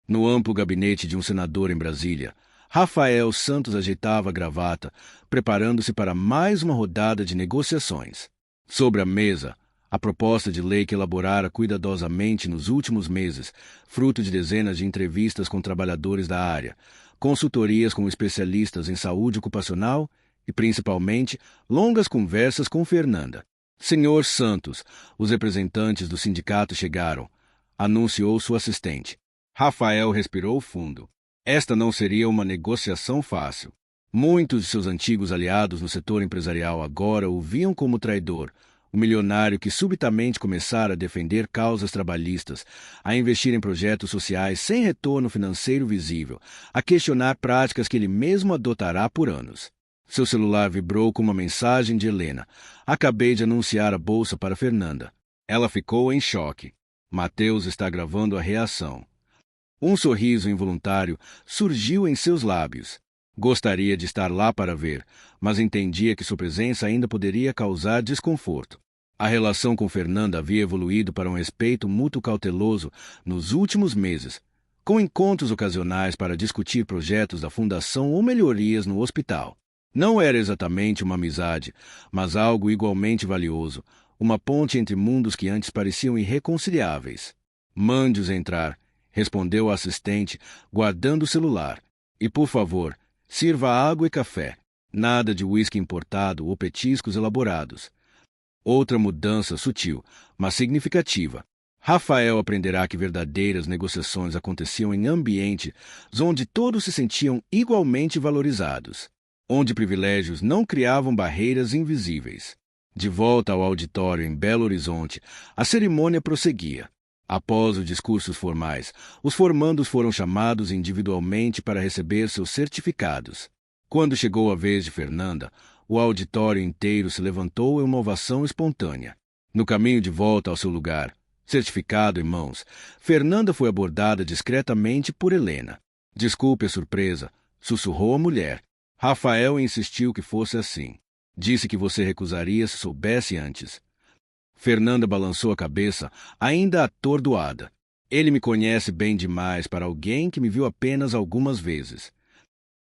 No amplo gabinete de um senador em Brasília, Rafael Santos ajeitava a gravata, preparando-se para mais uma rodada de negociações. Sobre a mesa, a proposta de lei que elaborara cuidadosamente nos últimos meses, fruto de dezenas de entrevistas com trabalhadores da área, consultorias com especialistas em saúde ocupacional e, principalmente, longas conversas com Fernanda. Senhor Santos, os representantes do sindicato chegaram, anunciou sua assistente. Rafael respirou fundo. Esta não seria uma negociação fácil. Muitos de seus antigos aliados no setor empresarial agora o viam como traidor, o milionário que subitamente começara a defender causas trabalhistas, a investir em projetos sociais sem retorno financeiro visível, a questionar práticas que ele mesmo adotará por anos. Seu celular vibrou com uma mensagem de Helena. Acabei de anunciar a bolsa para Fernanda. Ela ficou em choque. Mateus está gravando a reação. Um sorriso involuntário surgiu em seus lábios. Gostaria de estar lá para ver, mas entendia que sua presença ainda poderia causar desconforto. A relação com Fernanda havia evoluído para um respeito mútuo cauteloso nos últimos meses, com encontros ocasionais para discutir projetos da fundação ou melhorias no hospital. Não era exatamente uma amizade, mas algo igualmente valioso, uma ponte entre mundos que antes pareciam irreconciliáveis. Mande-os entrar, respondeu o assistente, guardando o celular. E, por favor, sirva água e café. Nada de uísque importado ou petiscos elaborados. Outra mudança sutil, mas significativa. Rafael aprenderá que verdadeiras negociações aconteciam em ambientes onde todos se sentiam igualmente valorizados, onde privilégios não criavam barreiras invisíveis. De volta ao auditório em Belo Horizonte, a cerimônia prosseguia. Após os discursos formais, os formandos foram chamados individualmente para receber seus certificados. Quando chegou a vez de Fernanda, o auditório inteiro se levantou em uma ovação espontânea. No caminho de volta ao seu lugar, certificado em mãos, Fernanda foi abordada discretamente por Helena. Desculpe a surpresa, sussurrou a mulher. Rafael insistiu que fosse assim. Disse que você recusaria se soubesse antes. Fernanda balançou a cabeça, ainda atordoada. Ele me conhece bem demais para alguém que me viu apenas algumas vezes.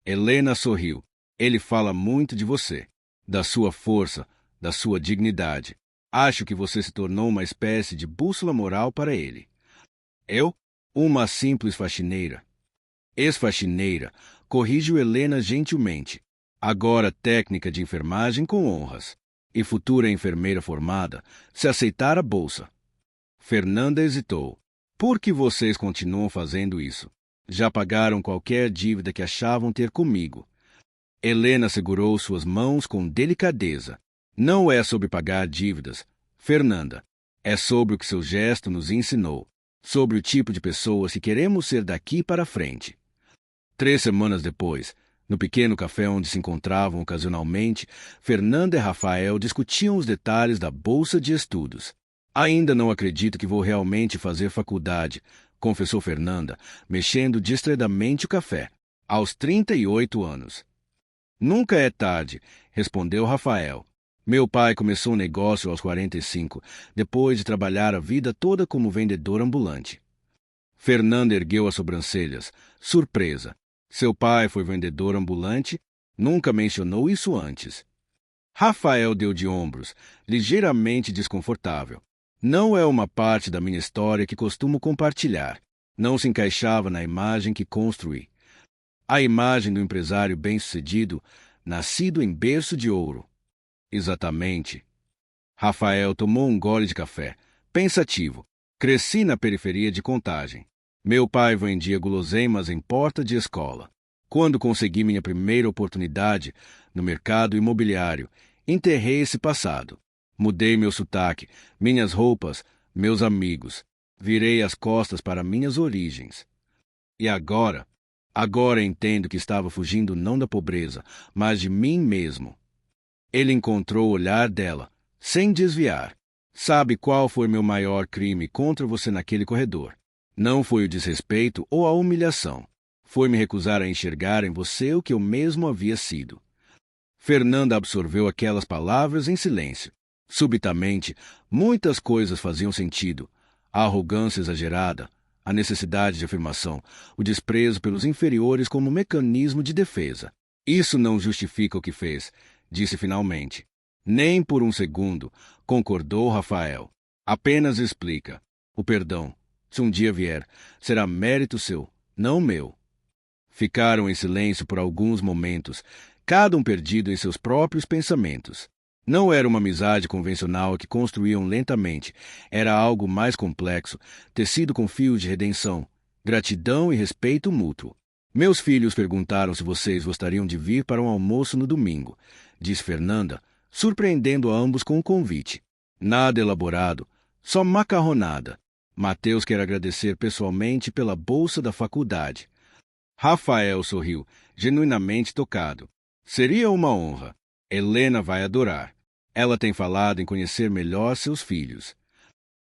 Helena sorriu. Ele fala muito de você, da sua força, da sua dignidade. Acho que você se tornou uma espécie de bússola moral para ele. Eu? Uma simples faxineira. Ex-faxineira, corrigiu Helena gentilmente. Agora técnica de enfermagem com honras. E futura enfermeira formada, se aceitar a bolsa. Fernanda hesitou. Por que vocês continuam fazendo isso? Já pagaram qualquer dívida que achavam ter comigo. Helena segurou suas mãos com delicadeza. Não é sobre pagar dívidas, Fernanda. É sobre o que seu gesto nos ensinou. Sobre o tipo de pessoas que queremos ser daqui para frente. 3 semanas depois, no pequeno café onde se encontravam ocasionalmente, Fernanda e Rafael discutiam os detalhes da bolsa de estudos. Ainda não acredito que vou realmente fazer faculdade, confessou Fernanda, mexendo distraidamente o café. Aos 38 anos. Nunca é tarde, respondeu Rafael. Meu pai começou um negócio aos 45, depois de trabalhar a vida toda como vendedor ambulante. Fernanda ergueu as sobrancelhas, surpresa. Seu pai foi vendedor ambulante? Nunca mencionou isso antes. Rafael deu de ombros, ligeiramente desconfortável. Não é uma parte da minha história que costumo compartilhar. Não se encaixava na imagem que construí. A imagem do empresário bem-sucedido, nascido em berço de ouro. Exatamente. Rafael tomou um gole de café, pensativo. Cresci na periferia de Contagem. Meu pai vendia guloseimas em porta de escola. Quando consegui minha primeira oportunidade no mercado imobiliário, enterrei esse passado. Mudei meu sotaque, minhas roupas, meus amigos. Virei as costas para minhas origens. E agora? Agora entendo que estava fugindo não da pobreza, mas de mim mesmo. Ele encontrou o olhar dela, sem desviar. Sabe qual foi meu maior crime contra você naquele corredor? Não foi o desrespeito ou a humilhação. Foi me recusar a enxergar em você o que eu mesmo havia sido. Fernanda absorveu aquelas palavras em silêncio. Subitamente, muitas coisas faziam sentido. A arrogância exagerada, a necessidade de afirmação, o desprezo pelos inferiores como mecanismo de defesa. Isso não justifica o que fez, disse finalmente. Nem por um segundo, concordou Rafael. Apenas explica. O perdão, se um dia vier, será mérito seu, não meu. Ficaram em silêncio por alguns momentos, cada um perdido em seus próprios pensamentos. Não era uma amizade convencional que construíam lentamente, era algo mais complexo, tecido com fios de redenção, gratidão e respeito mútuo. Meus filhos perguntaram se vocês gostariam de vir para um almoço no domingo, disse Fernanda, surpreendendo a ambos com o convite. Nada elaborado, só macarronada. Mateus quer agradecer pessoalmente pela bolsa da faculdade. Rafael sorriu, genuinamente tocado. Seria uma honra. Helena vai adorar. Ela tem falado em conhecer melhor seus filhos.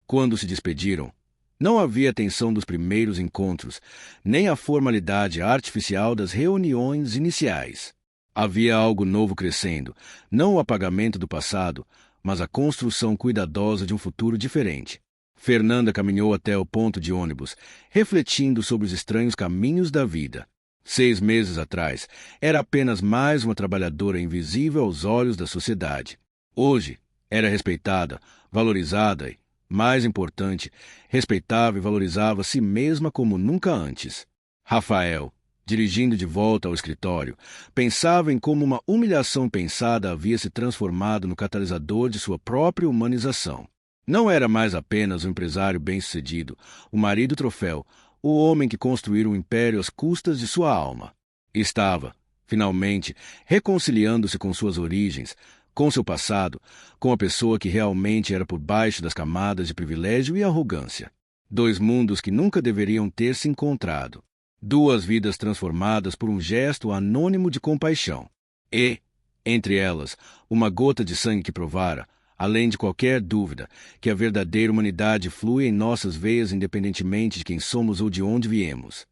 Quando se despediram, não havia a tensão dos primeiros encontros, nem a formalidade artificial das reuniões iniciais. Havia algo novo crescendo, não o apagamento do passado, mas a construção cuidadosa de um futuro diferente. Fernanda caminhou até o ponto de ônibus, refletindo sobre os estranhos caminhos da vida. 6 meses atrás, era apenas mais uma trabalhadora invisível aos olhos da sociedade. Hoje, era respeitada, valorizada e, mais importante, respeitava e valorizava a si mesma como nunca antes. Rafael, dirigindo de volta ao escritório, pensava em como uma humilhação pensada havia se transformado no catalisador de sua própria humanização. Não era mais apenas um empresário bem-sucedido, o marido troféu, o homem que construíra um império às custas de sua alma. Estava, finalmente, reconciliando-se com suas origens, com seu passado, com a pessoa que realmente era por baixo das camadas de privilégio e arrogância. Dois mundos que nunca deveriam ter se encontrado. Duas vidas transformadas por um gesto anônimo de compaixão. E, entre elas, uma gota de sangue que provara, além de qualquer dúvida, que a verdadeira humanidade flui em nossas veias independentemente de quem somos ou de onde viemos.